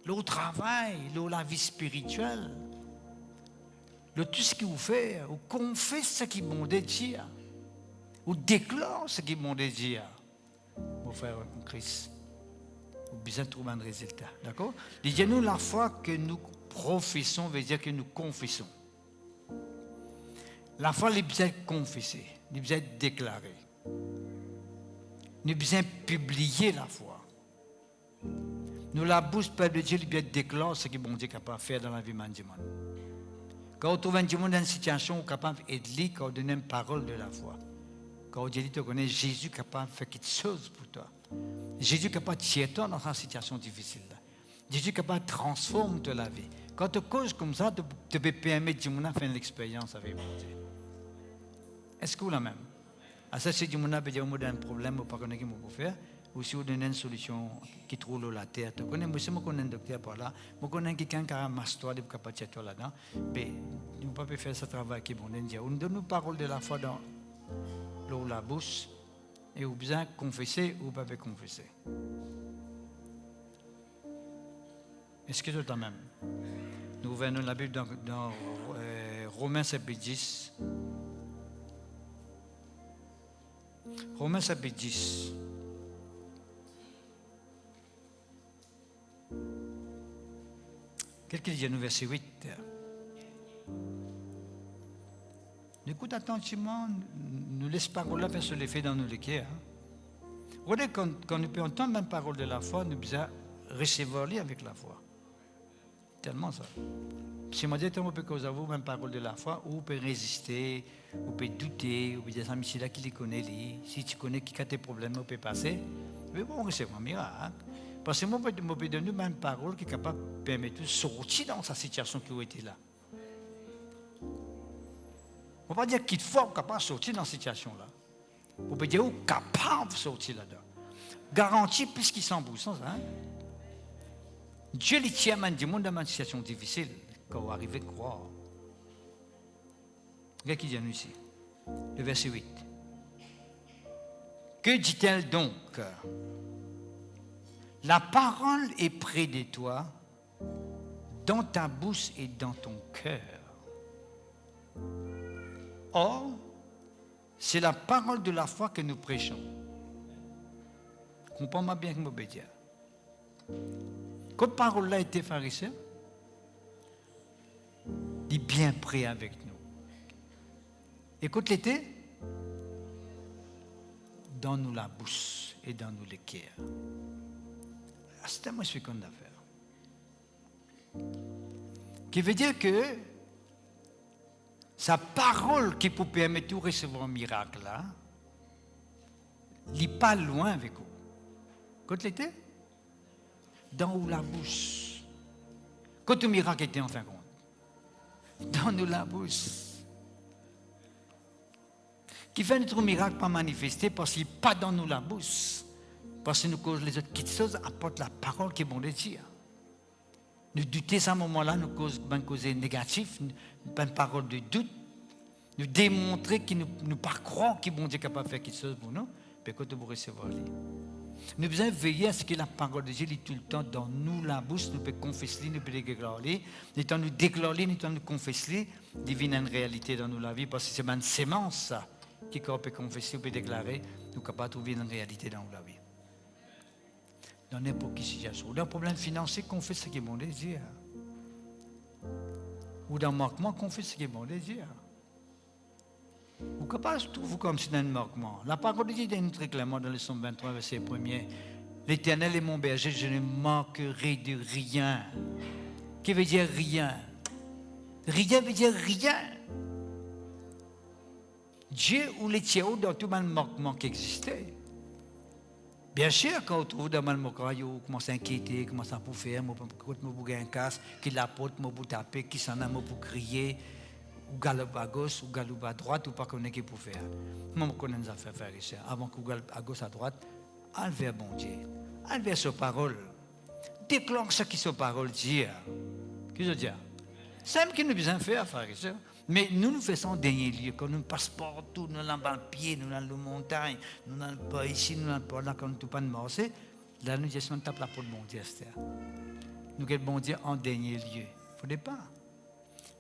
Le travail, la vie spirituelle, tout ce que vous faites, vous confessez ce qui est bon de Dieu. Vous déclarez ce qui est bon de Dieu. Mon frère en Christ. Vous besoin de trouver un résultat. D'accord? Disons-nous la foi que nous professons veut dire que nous confessons. La foi, elle besoin de confesser, elle besoin de déclarer. Nous besoin de publier la foi. Nous la bouche, Père de Dieu, il besoin de déclarer ce que bon Dieu est capable de faire dans la vie du monde. Quand on trouve un monde dans une situation où on est capable d'aider, quand on donne une parole de la foi. Quand on dit, tu connais Jésus capable de faire quelque chose pour toi. Jésus est capable de tirer toi dans une situation difficile. Jésus est capable de transformer ta vie. Quand tu causes comme ça, tu peux permettre de faire l'expérience avec Dieu. Est-ce que vous la même? À ça, si tu peux dire un problème ou pas connaître ce qu'il faut faire, ou si vous donnez une solution qui trouve la terre. Tu connais, moi, je connais un docteur par là, je connais quelqu'un qui a un master de capacité là-dedans, mais nous ne pouvons pas faire ce travail qui est bon. On donne une parole de la foi dans la bouche, et vous besoin de confesser ou pas confesser. Est-ce que c'est le même? Nous venons la Bible dans Romains chapitre 10. Romains chapitre 10. Qu'est-ce qu'il dit au verset 8? Écoute attentivement, nous laisse parole-là faire l'effet dans nos cœurs. Regardez, quand nous pouvons entendre la parole de la foi, nous devons recevoir-les avec la foi. Tellement ça. Si moi dis, on peut causer à vous, même parole de la foi, ou vous pouvez résister, vous pouvez douter, vous pouvez dire, mais c'est là qui les connaît, si tu connais qui a tes problèmes, vous pouvez passer. Mais bon, c'est un miracle. Parce que moi, je peux donner même parole qui est capable de permettre de sortir dans sa situation qui a été là. On ne va pas dire qu'il faut capable de sortir dans cette situation-là. On peut dire qu'il est capable de sortir là-dedans. Garanti plus qu'il s'en bouge. Hein? Dieu les tient du monde dans une situation difficile quand on arrive à croire. Regarde qui dit nous ici. Le verset 8. Que dit-elle donc? La parole est près de toi, dans ta bouche et dans ton cœur. Or, c'est la parole de la foi que nous prêchons. Comprends-moi bien que je veux dire. Cette parole-là a été pharisien, il est bien prêt avec nous. Écoute l'été, dans nous la bouche et dans nous le cœur. C'est moi ce qu'on a fait. Qui veut dire que sa parole qui peut permettre de recevoir un miracle là, il n'est pas loin avec vous. Quand l'été, dans où la bouche. Quand le miracle était en fin de compte. Dans nous la bouche. Qui fait notre miracle pas manifester parce qu'il n'est pas dans nous la bouche. Parce que nous cause les autres petites choses apportent la parole qui est bon de dire. Nous douter à ce moment-là, nous causer négatif, une parole de doute. Nous démontrer qu'il nous pas croire qu'il bon Dieu est capable de faire quelque chose pour nous. Puis quand vous recevoir lui. Nous devons veiller à ce que la parole de Dieu est tout le temps dans nous, la bouche, nous pouvons confesser, nous pouvons déclarer. Nous pouvons nous déclarer, nous pouvons nous confesser, divine une réalité dans nous la vie, parce que c'est une sémence ça, qui peut confesser, peut déclarer, nous sommes capables de trouver une réalité dans la vie. Dans n'importe quelle situation. Dans un problème financier, confesse ce qui est bon désir. Ou dans un manquement, confesse ce qui est bon désir. Vous ne pouvez pas trouver comme si dans un manquement. La parole de Dieu dit très clairement dans le psaume 23, verset 1er. L'Éternel est mon berger, je ne manquerai de rien. Qui veut dire rien? Rien veut dire rien. Dieu ou les tiers dans tout le manquement qui existait. Bien sûr, quand vous trouvez dans le manquement, vous commencez à inquiéter, vous commencez à vous faire, vous gagner un casse, qui l'apporte, vous taper, qui s'en a pour crier. Ou galope à gauche, ou galope à droite, ou pas connaître ce qu'il faut faire. Moi, je connais les affaires faire ici. Avant que vous galope à gauche, à droite, allez vers bon Dieu. Allez vers sa parole. Déclare ce qui sa parole dit. Qu'est-ce que je veux dire? C'est ce que nous devons faire, frère et sœurs. Mais nous faisons dernier lieu. Quand nous passons partout, nous allons dans le pied, nous allons dans la montagne, nous allons pas ici, nous allons pas là, quand nous ne pas de marcher. Là, nous disons, tape la porte de bon Dieu, Esther. Nous avons bon Dieu en dernier lieu. Il ne faudrait pas.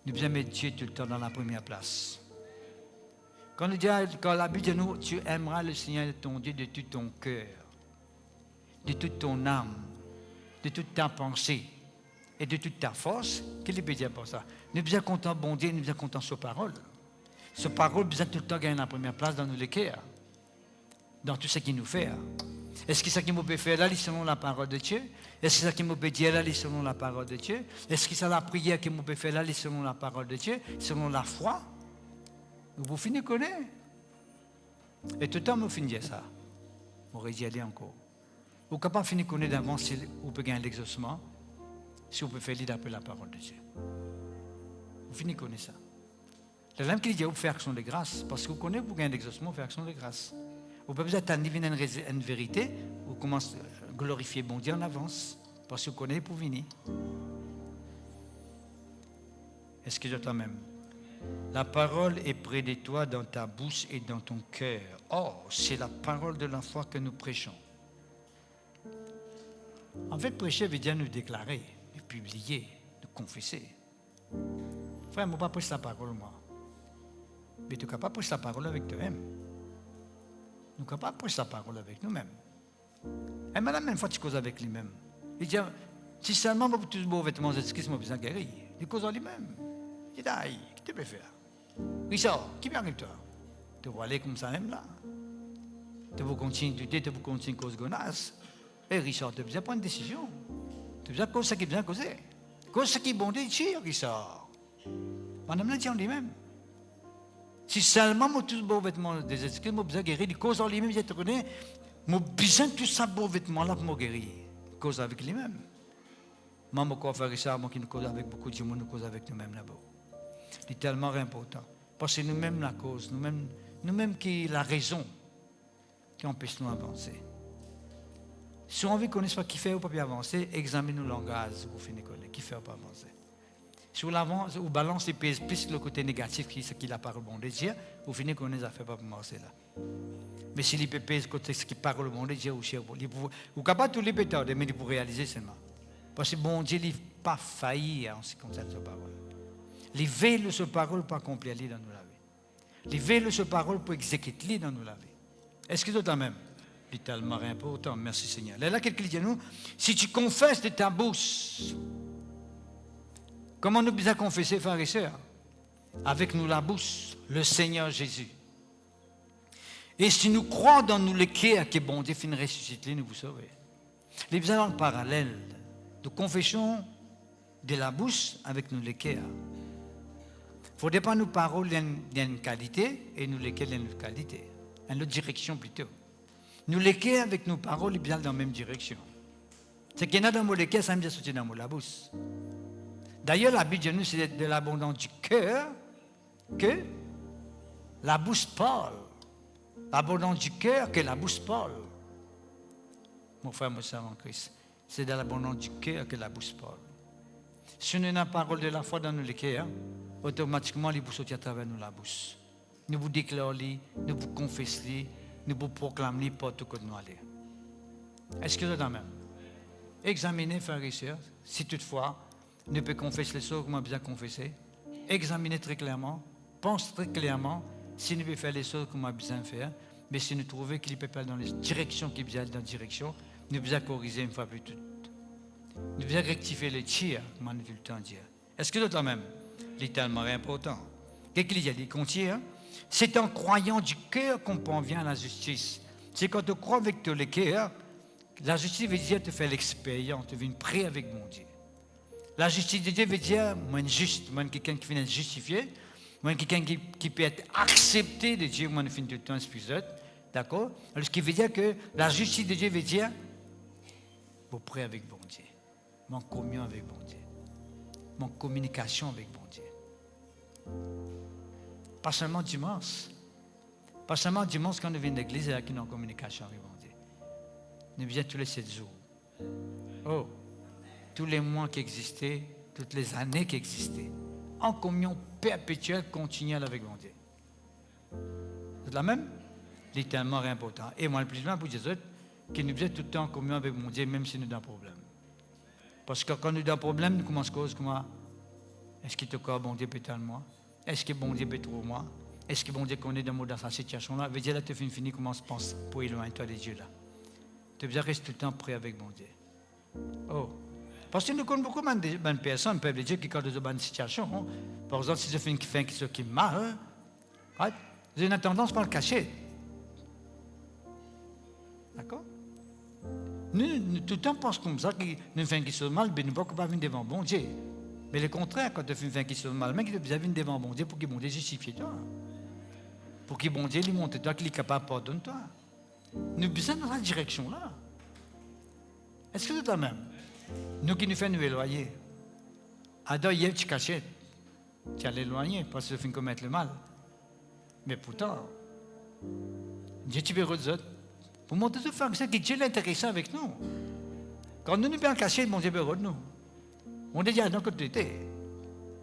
Nous devons mettre Dieu tout le temps dans la première place. Quand la Bible dit nous, tu aimeras le Seigneur ton Dieu de tout ton cœur, de toute ton âme, de toute ta pensée et de toute ta force. Qu'est-ce qu'il peut dire pour ça? Nous devons compter bon Dieu, nous devons compter sa parole. Sa parole besoin tout le temps gagner la première place dans nos cœurs, dans tout ce qu'il nous fait. Est-ce que ce qu'il peut faire là, selon la parole de Dieu? Est-ce que ce qu'il peut dire là, selon la parole de Dieu? Est-ce que c'est la prière qu'il peut faire là, selon la parole de Dieu? Selon la foi? Vous finissez de connaître. Et tout le temps, vous finissez ça. Vous aurez dit aller encore. Vous ne pouvez pas finir de connaître d'avance si vous pouvez gagner l'exaucement, si vous pouvez faire lire d'après la parole de Dieu. Vous finissez de connaître ça. La lame qui dit vous faire action de grâce, parce que vous connaissez que vous gagnez l'exaucement, vous faites action de grâce. Vous pouvez peut-être attendre une vérité, vous commencez à glorifier bon Dieu en avance, parce que vous connaissez pour venir. Est-ce que j'entends même? La parole est près de toi dans ta bouche et dans ton cœur. Or, c'est la parole de la foi que nous prêchons. En fait, prêcher veut dire nous déclarer, nous publier, nous confesser. Frère, je ne peux pas prêcher la parole, moi. Mais tu ne peux pas prêcher la parole avec toi-même. Nous ne sommes pas prêcher la parole avec nous-mêmes. Et maintenant, même fois, tu causes avec lui-même. Il dit, si seulement pour tous vos vêtements, est-ce qu'ils sont besoin de guérir? Il cause en lui-même. Il dit, aïe, qu'est-ce que tu peux faire? Richard, qui vient avec toi? Tu vas aller comme ça même là. Tu vas continuer de douter, tu vas continuer à cause gonasse. Et Richard, tu as besoin de prendre une décision. Tu as besoin de causer ce qui est besoin de causer. Cause ce qui est bon Dieu, qui sort. Madame l'a dit en lui-même. Si seulement moi tous beaux vêtements des esprits, moi besoin guérir, cause en lui-même, je te connais, moi besoin tout ça beaux vêtements là pour me guérir. Cause avec lui-même. Moi, mon faire ça, moi qui nous cause avec beaucoup de monde, nous cause avec nous-mêmes là-bas. C'est tellement important. Parce que nous-mêmes la cause, nous-mêmes qui la raison qui empêche nous d'avancer. Si on veut connaître ce qui fait ou pas avancer, examinez le langage pour finir de connaître qui fait ou pas avancer. Si vous balancez plus le côté négatif qui est la parole bon de Dieu, vous finissez de connaître ça fait pas pour avancer là. Mais si les pèse côté ce qui parle bon de Dieu ou cher, vous capable tous les pétards, mais il pour réaliser seulement. Parce que bon Dieu n'est pas failli en ce qui concerne sa parole. Les veilles de sa parole pour accomplir dans nous la vie. Les veilles de sa parole pour exécuter dans nous la vie. Est-ce que c'est même? C'est tellement important. Merci Seigneur. Là, quelqu'un dit à nous, si tu confesses de ta bouche, comment nous besoin confesser, frères et sœurs? Avec nous la bouche, le Seigneur Jésus. Et si nous croyons dans nous le cœur que bon Dieu finit de ressusciter, nous vous saurez. Les besoins dans le parallèle. Nous confessons de la bouche avec nous le cœur. Il ne faudrait pas nous parler d'une qualité et nous le cœur d'une autre qualité. Une autre direction plutôt. Nous le cœur avec nos paroles, ils viennent dans la même direction. C'est qu'il y en a dans le cœur, ça me dit sortir dans la bouche. D'ailleurs, la Bible dit c'est de l'abondance du cœur que la bouche parle. L'abondance du cœur que la bouche parle. Mon frère, mon sœur en Christ. C'est de l'abondance du cœur que la bouche parle. Si on a la parole de la foi dans le cœur, automatiquement, les bouches sortent à travers nous la bouche. Nous vous déclarons, nous vous confessons, nous vous proclamons partout que nous allons. Est-ce que c'est la même? Examinez, frères et sœurs, si toutefois, nous pouvons confesser les choses que nous avons besoin de confesser. Examinez très clairement, pensez très clairement, si nous pouvons faire les choses que nous avons besoin de faire, mais si nous trouvons qu'il peut pas dans les directions qui viennent dans la direction, nous devons corriger une fois plus toutes. Nous devons rectifier les tirs, comme on a tout le temps dire. Est-ce que c'est la même? C'est tellement important. Qu'est-ce qu'il dit? Il continue, hein? C'est en croyant du cœur qu'on parvient à la justice. C'est quand tu crois avec ton cœur, la justice veut dire te faire l'expérience, tu viens prêt avec mon Dieu. La justice de Dieu veut dire, moi, juste, moi, quelqu'un qui vient être justifié, moi, quelqu'un qui peut être accepté de Dieu, moi, je finis tout le temps épisode, d'accord? Alors, ce qui veut dire que la justice de Dieu veut dire, vous prêt avec bon Dieu, mon communion avec bon Dieu, mon communication avec bon Dieu. Pas seulement dimanche. Pas seulement dimanche quand nous venons de l'église et là, nous sommes en communication avec mon Dieu. Nous venons tous les 7 jours. Oh, tous les mois qui existaient, toutes les années qui existaient, en communion perpétuelle, continuelle avec mon Dieu. C'est la même? C'est tellement important. Et moi, le plus loin pour dire que nous sommes tout le temps en communion avec mon Dieu, même si nous avons un problème. Parce que quand nous avons un problème, nous commençons à cause comment? Est-ce qu'il te croit bon Dieu peut-être moi? Est-ce que bon Dieu peut trouver moi? Est-ce que bon Dieu connaît dans cette situation-là? Veut dire là, tu fais fini, comment se pense pour éloigner toi des dieux là? Tu as besoin de rester tout le temps prêt avec bon Dieu. Oh. Parce que nous connaissons beaucoup de personnes, peuple de Dieu, qui, quand ils ont une situation, hein, par exemple, si je fais quelque chose qui est mal, hein, j'ai une tendance à le cacher. D'accord? Nous, tout le temps, pensons comme ça, que nous faisons quelque chose de mal, mais nous ne pouvons pas venir devant bon Dieu. Mais le contraire, quand tu fais quelque chose de mal, mais tu as besoin de venir devant bon Dieu pour qu'il bon Dieu justifie toi. Pour qu'il bon Dieu lui montre toi qu'il est capable de pardonner toi. Nous avons besoin dans cette direction-là. Est-ce que c'est la même? Nous qui nous faisons nous éloigner. Adam, hier, tu cachais. Tu allais éloigner parce que tu fais commettre le mal. Mais pourtant, Dieu tu verras les autres. Pour montrer aux femmes que Dieu est intéressé avec nous. Quand nous nous bien cachés, mon Dieu verra de nous. On dit Adam que tu étais.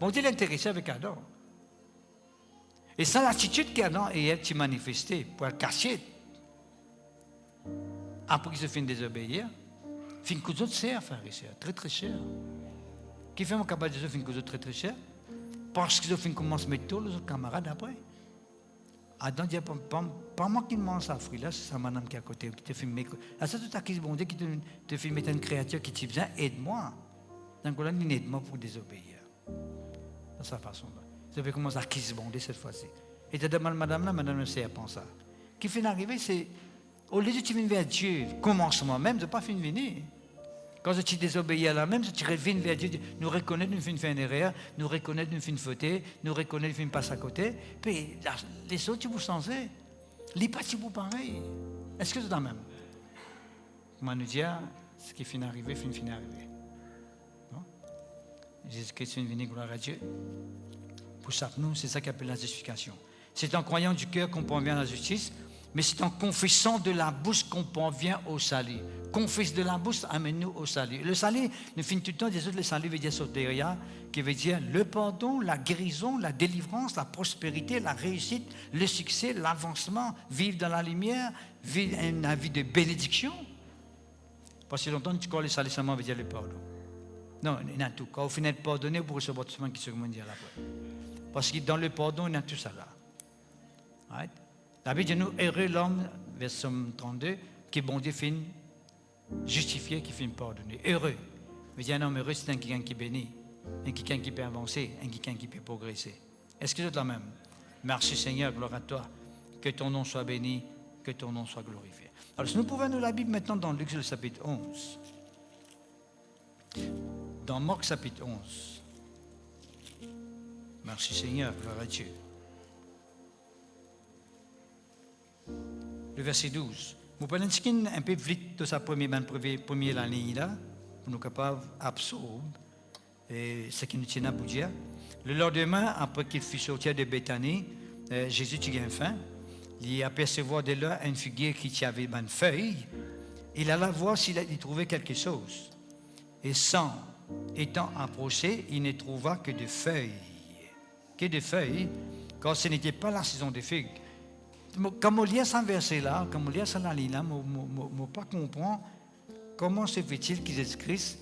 Mon Dieu est intéressé avec Adam. Et c'est l'attitude qu'Adam et Ève ont manifestée pour le cacher. Après qu'ils se finissent désobéir, fin que autres cher, frères et sœurs, très très cher. Qui fait mon capable de dire fin que autres très très cher? Parce qu'ils ont commencé à mettre tous les autres camarades après. Adam dit, pas moi qui mange ça fruit là, c'est sa madame qui est à côté, qui te fait mettre. Ah, ça, tout à qui bon Dieu qui te fait mettre une créature qui te besoin, aide-moi. Donc là, il aide-moi pour désobéir. De sa façon-là. Ça fait commencer à qui se bonder cette fois-ci. Et tu demandes madame là, madame le serpent ça. Qui fait d'arriver, c'est au lieu de tu viennes vers Dieu, commencement même, de ne pas finir venir. Quand tu désobéis à la même, tu reviens vers Dieu, nous reconnaître nous faisons une erreur, nous reconnaître nous faisons fauter, nous reconnaître nous passe à côté. Puis les autres, tu vous sensez. Les pas si vous pareil. Est-ce que c'est la même? Comment nous dire, ce qui finit d'arriver, finit d'arriver. Jésus-Christ est venu, gloire à Dieu. Pour ça, nous, c'est ça qu'on appelle la justification. C'est en croyant du cœur qu'on parvient à la justice, mais c'est en confessant de la bouche qu'on parvient au salut. Confesse de la bouche, amène-nous au salut. Le salut, nous finissons tout le temps, des autres, le salut veut dire sotéria, qui veut dire le pardon, la guérison, la délivrance, la prospérité, la réussite, le succès, l'avancement, vivre dans la lumière, vivre une vie de bénédiction. Parce que longtemps, tu crois que le salut seulement veut dire le pardon. Non, il y a tout. Quand vous finissez de pardonner, vous recevoir tout ce qui se dit à la fois. Parce que dans le pardon, il y a tout ça là. Right? La Bible dit nous, heureux l'homme, verset Somme 32, qui bon Dieu finit justifié, qui finit pardonner. Heureux. Mais il y a un homme heureux, c'est un quelqu'un qui bénit, un quelqu'un qui peut avancer, un quelqu'un qui peut progresser. Est-ce que c'est la même? Merci Seigneur, gloire à toi. Que ton nom soit béni, que ton nom soit glorifié. Alors, si nous pouvons nous la Bible maintenant dans Luc, le chapitre 11. Dans Marc, chapitre 11. Merci Seigneur, gloire à Dieu. Le verset 12. Vous prenez un peu vite de sa première ligne là, pour nous capables d'absorber ce qui nous tient à bout dire. Le lendemain, après qu'il fut sorti de Béthanie, Jésus a faim. Il apercevait de là un figuier qui avait une feuille. Il alla voir s'il trouvait quelque chose. Et sans étant approché, il ne trouva que des feuilles. Que des feuilles, car ce n'était pas la saison des figues. Quand on lit ce verset-là, quand on lit cette ligne-là, on ne pas comprendre comment se fait-il que Jésus-Christ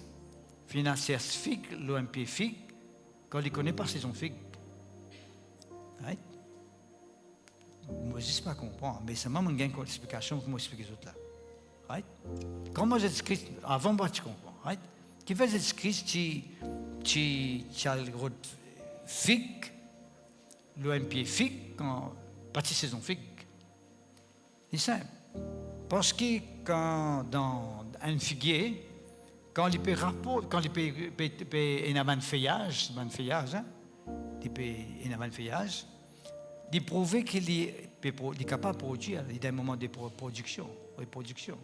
financière figue, l'OMP figue, quand il ne connaît pas saison figue. Right? Moi, je ne sais pas comprendre, mais c'est même une explication pour m'expliquer les autres là. Right? Comment Jésus-Christ, avant moi tu comprends, right? Qui fait Jésus-Christ, tu as le gros figue, l'OMP figue, quand partie saison figue. C'est simple. Parce que quand dans un figuier, quand il peut rapporter, quand il peut y avoir un feuillage, hein, il prouve qu'il est capable de produire, il a un moment de production, reproduction.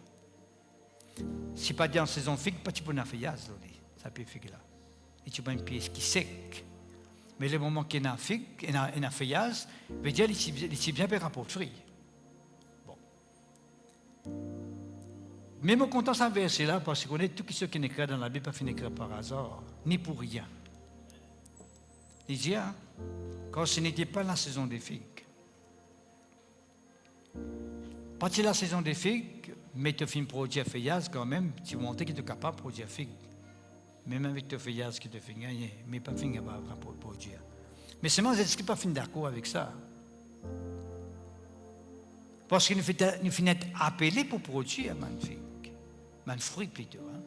Si pas dit en saison figue, pas tu peux un feuillage, ça peut figue là. Et tu peux une pièce qui est sec. Mais le moment qu'il y a un figue, il y a un feuillage, veut dire qu'il est bien rapporter fruit. Même au content ce verset-là, parce qu'on est tout ce qui est écrit dans la Bible, pas fini écrit par hasard, ni pour rien. Il dit, quand ce n'était pas la saison des figues. Pas si la saison des figues, mais tu finis produire feuillage quand même, tu montres que tu es capable de produire figues. Même avec ton feuillage qui te fait gagner, mais pas fini à produire. Mais seulement, je ne suis pas fini d'accord avec ça. Parce que nous finissons appelés pour produire magnifique, un fruit plutôt. Hein?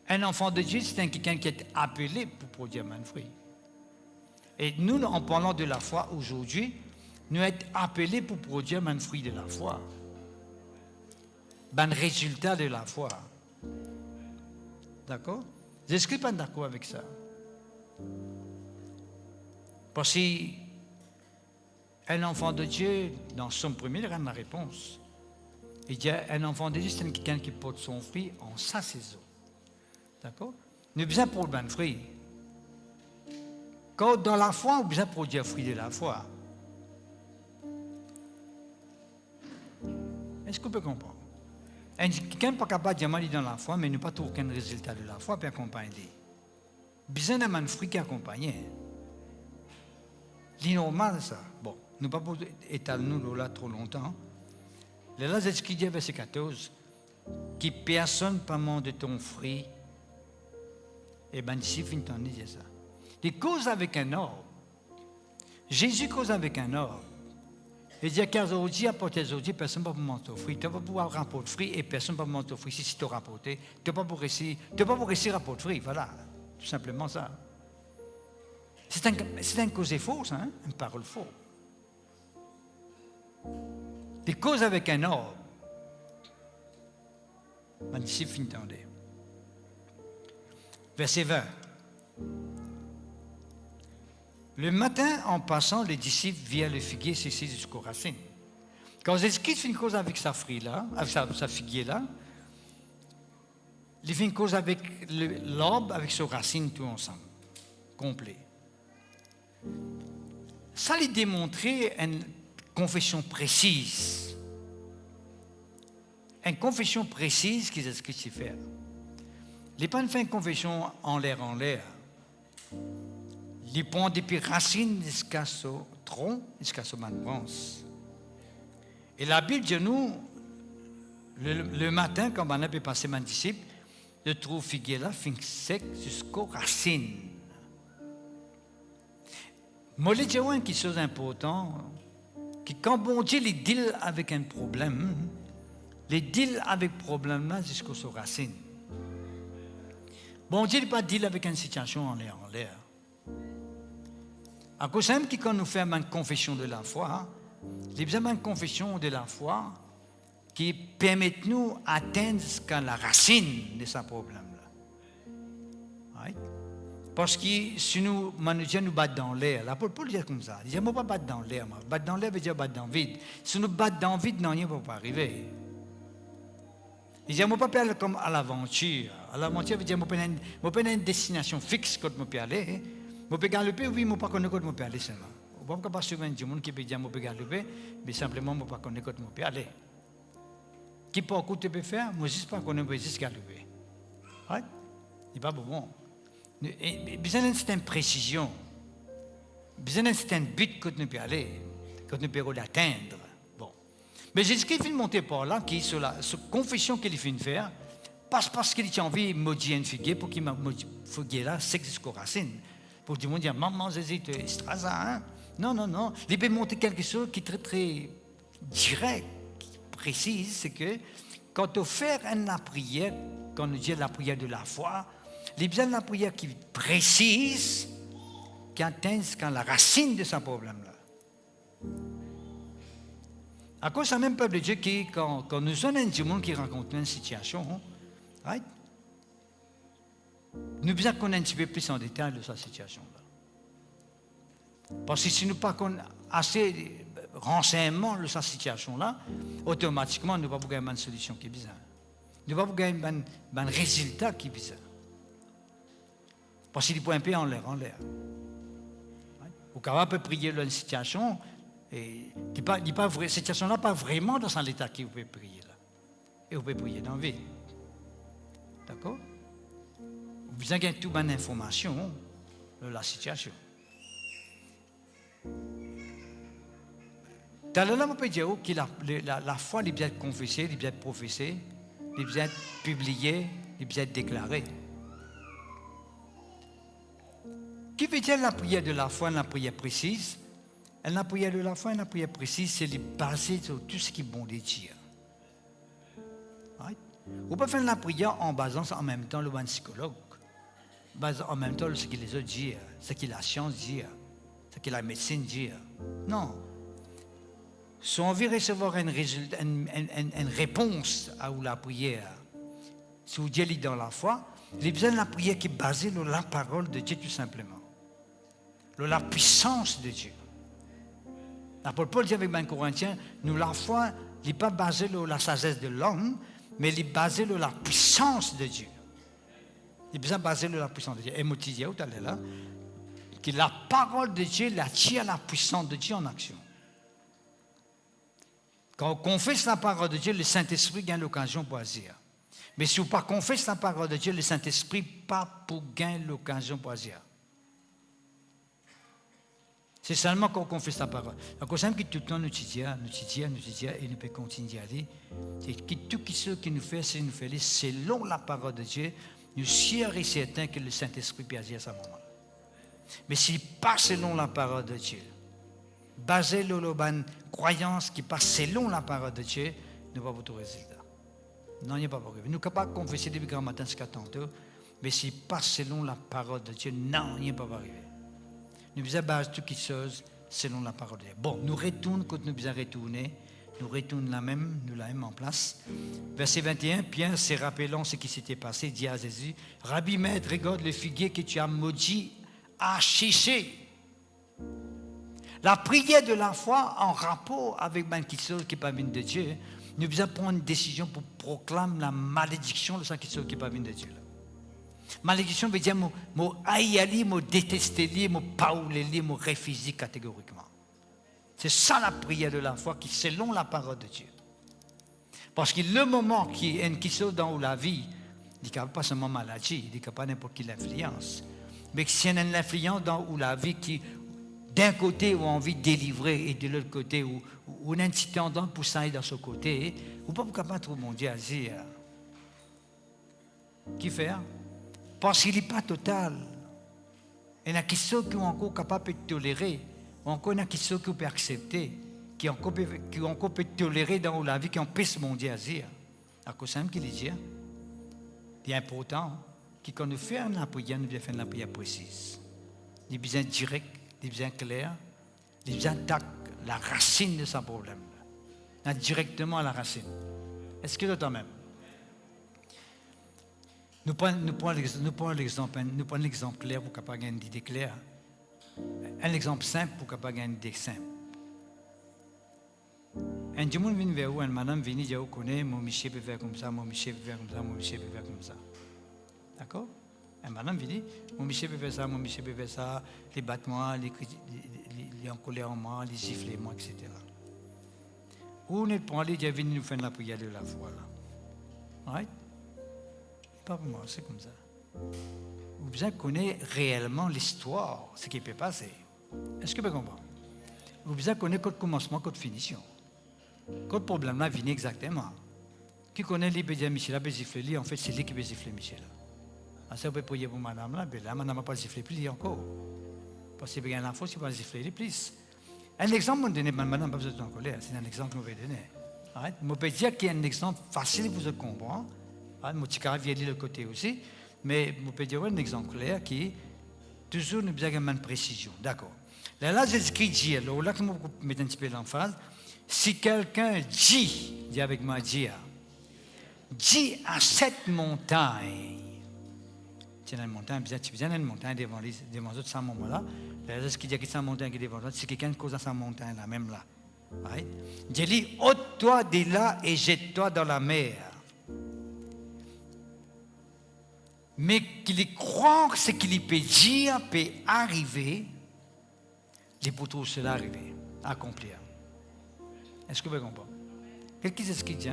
Un enfant de Dieu, c'est quelqu'un qui est appelé pour produire un fruit. Et nous, en parlant de la foi aujourd'hui, nous sommes appelés pour produire un fruit de la foi. Un résultat de la foi. D'accord? Je ne suis pas d'accord avec ça. Parce que un enfant de Dieu, dans son premier, il a la réponse. Il dit, un enfant de Dieu, c'est quelqu'un qui porte son fruit en sa saison. D'accord? Nous avons besoin de produire un fruit. Quand dans la foi, on a besoin de produire un fruit de la foi. Est-ce qu'on peut comprendre? Quelqu'un n'est pas capable de dire dans la foi, mais n'a pas aucun résultat de la foi, puis accompagner. Besoin d'un fruit qui accompagne. C'est normal, ça. Bon. Nous ne pouvons pas étaler nous là trop longtemps. Là, c'est ce qu'il dit, verset 14, qui personne ne peut manger de ton fruit. Et bien, ici, il dit ça. Il cause avec un ordre. Jésus cause avec un ordre. Il dit, car aujourd'hui, apporter aujourd'hui, personne ne peut manger ton fruit. Tu ne vas pas pouvoir rapporter fruit et personne ne peut manger ton fruit. Si tu as rapporté, tu ne peux pas réussir à rapporter fruit. Voilà, tout simplement ça. C'est un cause fausse, hein? Une parole fausse. Des causes avec un ordre. Mon disciple entendait. Verset 20. Le matin, en passant, les disciples virent le figuier sécher jusqu'aux racines. Quand Jésus-Christ fait une cause avec sa fruit-là, avec sa figuier-là, il fait une cause avec l'arbre, avec ses racines, tout ensemble, complet. Ça lui démontrait une confession précise. Une confession précise qu'ils Jésus-Christ fait. Il n'est pas une confession en l'air. Il prend depuis racines jusqu'à son tronc, jusqu'à son branche. Et la Bible dit nous, le matin, quand on a pu passer mon disciple, je trouve figuier là, fin sec jusqu'aux racines. Moi, je dis une chose importante, que quand bon Dieu les deal avec un problème, les deal avec le problème là jusqu'aux racines. Bon Dieu n'est pas deal avec une situation en l'air. À cause même que quand nous faisons une confession de la foi, il y a une confession de la foi qui permet nous d'atteindre jusqu'à la racine de ce problème-là. Right? Parce que si nous battons dans l'air, l'apôtre Paul dit comme ça, il dit, je ne vais pas battre dans l'air, battre dans l'air veut dire battre dans le vide. Si nous battons dans le vide, non, il ne va pas arriver. Il dit, je ne vais pas aller comme à l'aventure. À l'aventure veut dire, je ne pas une destination fixe quand je peux aller. Je peux galoper, oui, je ne pas connaître quand je peux aller seulement. Je ne peux pas suivre un monde qui peut dire, je peux galoper, mais simplement, je ne pas connaître quand je peux aller. Qui peut écouter peut faire, moi, je ne sais pas connaître, je peux galoper. Right? Il n'est pas bon. Besoin d'une certaine précision. Besoin d'un certain but que nous peut aller, que nous peut l'atteindre. Bon. Mais Jésus-Christ fait monter par là, qui sur la confession qu'il fait faire, parce qu'il a envie de maudire une figuier pour qu'il m'a figuier là, c'est jusqu'aux racines. Pour dire, maman, Jésus, tu es strasant, hein? Non. Il peut monter quelque chose qui est très, très direct, précise, c'est que quand on fait la prière, quand on dit la prière de la foi, il y a besoin de la prière qui est précise, qui atteint la racine de ce problème-là. À cause d'un même peuple de Dieu qui, quand nous sommes un monde qui rencontre une situation, right? Nous devons connaître un petit peu plus en détail de cette situation-là. Parce que si nous n'avons pas assez de renseignements de cette situation-là, automatiquement, nous ne pouvons pas gagner une solution qui est bizarre. Nous ne pouvons pas gagner un résultat qui est bizarre. Parce qu'il peut un peu en l'air. Ou quand on peut prier dans une situation, et cette situation-là n'est pas vraiment dans l'état que vous pouvez prier là. Et vous pouvez prier dans la vie. D'accord? Vous avez toute bonne information de la situation. Dans le nom, on peut dire que la foi, elle doit être confessée, elle doit être professée, elle doit être publiée, elle doit être déclarée. Qui veut dire la prière de la foi, la prière précise? La prière de la foi, la prière précise, c'est basée sur tout ce qui est bon de Dieu. Right? On peut faire la prière en basant en même temps le bon psychologue, en même temps ce que les autres disent, ce que la science dit, ce que la médecine dit. Non. Si on veut recevoir une réponse à la prière, si vous dites dans la foi, il y a besoin de la prière qui est basée sur la parole de Dieu tout simplement. La puissance de Dieu. L'apôtre Paul dit avec les Corinthiens, nous la foi n'est pas basée sur la sagesse de l'homme, mais elle est basée sur la puissance de Dieu. Il est besoin de baser sur la puissance de Dieu. Et moi, tu dis, là, que la parole de Dieu, la tire la puissance de Dieu en action. Quand on confesse la parole de Dieu, le Saint-Esprit gagne l'occasion pour agir. Mais si on ne confesse pas la parole de Dieu, le Saint-Esprit pas pour gagner l'occasion pour agir. C'est seulement quand on confesse la parole. Donc, on sait que tout le temps nous disons, et nous pouvons continuer à aller. C'est que tout ce qui nous fait, c'est nous faire selon la parole de Dieu, nous sommes et certains que le Saint-Esprit peut agir à ce moment. Mais s'il pas selon la parole de Dieu, basé sur la croyance qui passe selon la parole de Dieu, nous n'avons pas de résultat. Non, il n'y a pas de problème. Nous sommes capables de confesser depuis grand matin jusqu'à tantôt, mais s'il passe selon la parole de Dieu, non, il n'y a pas d'arriver. Nous devons baser toutes les choses selon la parole de Dieu. Bon, nous retournons quand nous devons retourner nous retournons la même en place. Verset 21, Pierre, se rappelant ce qui s'était passé, dit à Jésus, Rabbi maître, regarde le figuier que tu as maudit à sécher. La prière de la foi en rapport avec quelque chose qui n'est pas venu de Dieu, nous devons prendre une décision pour proclamer la malédiction de ce qui n'est pas venu de Dieu. Malédiction veut dire moi haïr, moi détester, moi pauler, moi refuser catégoriquement. C'est ça la prière de la foi qui est selon la parole de Dieu. Parce que le moment qui est une chose dans la vie, il n'y a pas seulement maladie, il n'y a pas n'importe quelle influence. Mais s'il y a une influence dans la vie qui, d'un côté, on a envie de délivrer et de l'autre côté, où on a une petite tendance pour s'en aller dans ce côté, ou pas capable de mon Dieu à dire. Qui faire? Parce qu'il n'est pas total. Il y a des choses qui sont encore capables de tolérer, encore des choses qui peut accepter, qui encore peut tolérer dans la vie, qui empêchent mon Dieu à dire. À cause de ce qu'il dit, il est important que quand nous faisons la prière, nous devons faire la prière précise. Il est bien direct, il est bien clair, il est bien attaque la racine de son problème. Directement à la racine. Est-ce que c'est même? Nous prenons l'exemple clair pour capable gagner une idée claire. Un exemple simple pour capable gagner une idée simple. Un du monde vient vers vous, une madame vient dire, vous connaissez, mon monsieur peut faire comme ça, mon monsieur peut faire comme ça, mon monsieur peut faire comme ça. D'accord? Un madame vient dire, mon monsieur peut faire ça, mon monsieur peut faire ça, les battements, les encolères en moi, les giflements, etc. Où on est pour aller dire, venez nous faire la prière de la foi là. Right? Pas pour moi, c'est comme ça. Vous besoin connaître réellement l'histoire, ce qui peut passer. Est-ce que vous comprenez? Vous besoin connaître votre commencement, votre finition. Votre problème là vient exactement. Qui connaît lui peut dire Michel a giflé, en fait c'est lui qui peut gifler Michel. Alors ça vous pouvez prier pour madame là, mais là madame n'a pas giflé plus encore. Parce qu'il y a une info, c'est pas gifler plus. Un exemple que je donne, madame n'a pas besoin d'en colère, c'est un exemple que je vais donner. Je peux dire qu'il y a un exemple facile pour vous comprendre. Mon petit carré vient de le côté aussi, mais je peux dire un exemple clair qui est toujours nous besoin d'une précision. D'accord. Là, j'écris dire, là, je vais mettre un petit peu l'emphase. Si quelqu'un dit avec moi, dit à cette montagne, tiens, une montagne, tu viens d'une montagne devant les autres, à ce moment-là, là, ce qui dit que c'est une montagne qui est devant l'autre, c'est quelqu'un qui cause à sa montagne, là, même là. Right? Je dis, ôte-toi de là et jette-toi dans la mer. Mais qu'il croit ce qu'il peut dire peut arriver, les poteaux cela arriver, accomplir. Est-ce que vous comprenez? Qu'est-ce qu'il dit?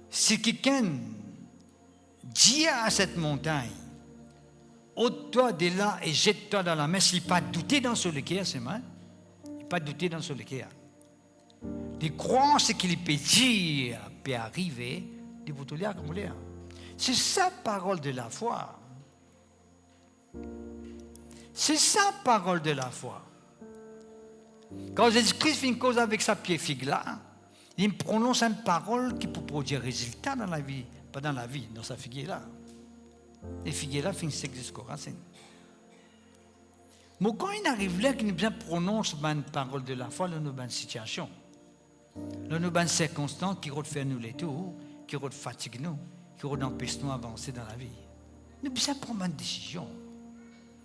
Si quelqu'un dit à cette montagne, ôte-toi de là et jette-toi dans la mer, s'il n'a pas douté dans ce lequel, c'est mal. Il n'a pas douté dans ce lequel. Il croit ce qu'il peut dire peut arriver, les poteaux les accomplir. C'est ça parole de la foi. C'est ça parole de la foi. Quand Jésus-Christ fait une cause avec sa pied figue là, il prononce une parole qui peut produire résultat dans la vie, pas dans la vie, dans sa figuier là. Et figuier là finissent jusqu'au racine. Mais quand il arrive là, qu'il nous prononce une parole de la foi dans nos situations, dans nos circonstances qui refait nous les tours, qui fatigue nous, qui empêche nous d'avancer dans la vie. Nous devons prendre une décision.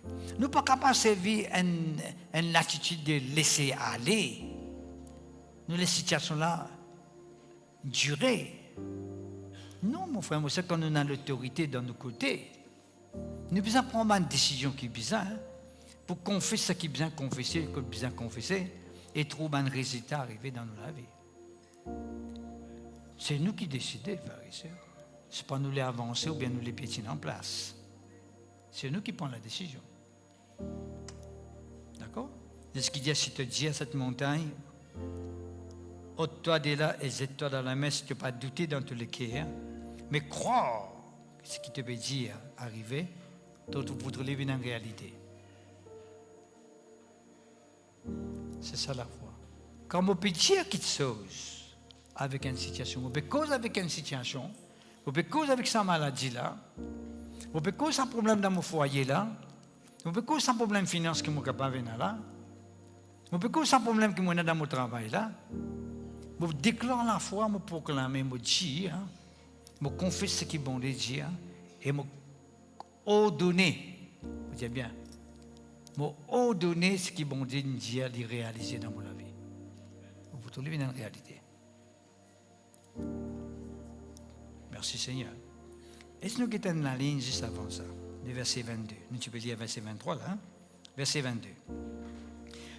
Nous ne sommes pas capables de servir une attitude de laisser aller. Nous, les situations-là, durer. Non, mon frère, moi, c'est quand on a l'autorité dans nos côtés. Nous devons prendre une décision qui est bizarre pour confesser ce qui est bien confessé, ce qui est bien confessé, et trouver un résultat arrivé dans la vie. C'est nous qui décidons, frères et sœurs. Ce n'est pas nous les avancer ou bien nous les piétiner en place. C'est nous qui prenons la décision. D'accord? C'est ce qu'il dit, si tu dis à cette montagne, ôte-toi de là et jette-toi dans la mer, si tu n'as pas douté dans tous les cas, mais crois ce qui te veut dire arriver, d'autres voudront vivre en réalité. C'est ça la foi. Quand on peut dire quelque chose avec une situation, on peut causer avec une situation, on peut causer avec sa maladie là, on peut causer un problème dans mon foyer là, on peut causer un problème financier qui est capable de là, on peut causer un problème qui est dans mon travail là, Je déclare la foi, je proclame, je dis, je confesse ce qui est bon de Dieu, et je ordonne, vous dites bien, je ordonne ce qui est bon de Dieu de réaliser dans ma vie. Vous trouvez dans la réalité. Merci Seigneur. Est-ce que nous avons la ligne juste avant ça, le verset 22? Nous tu peux lire verset 23 là, verset 22.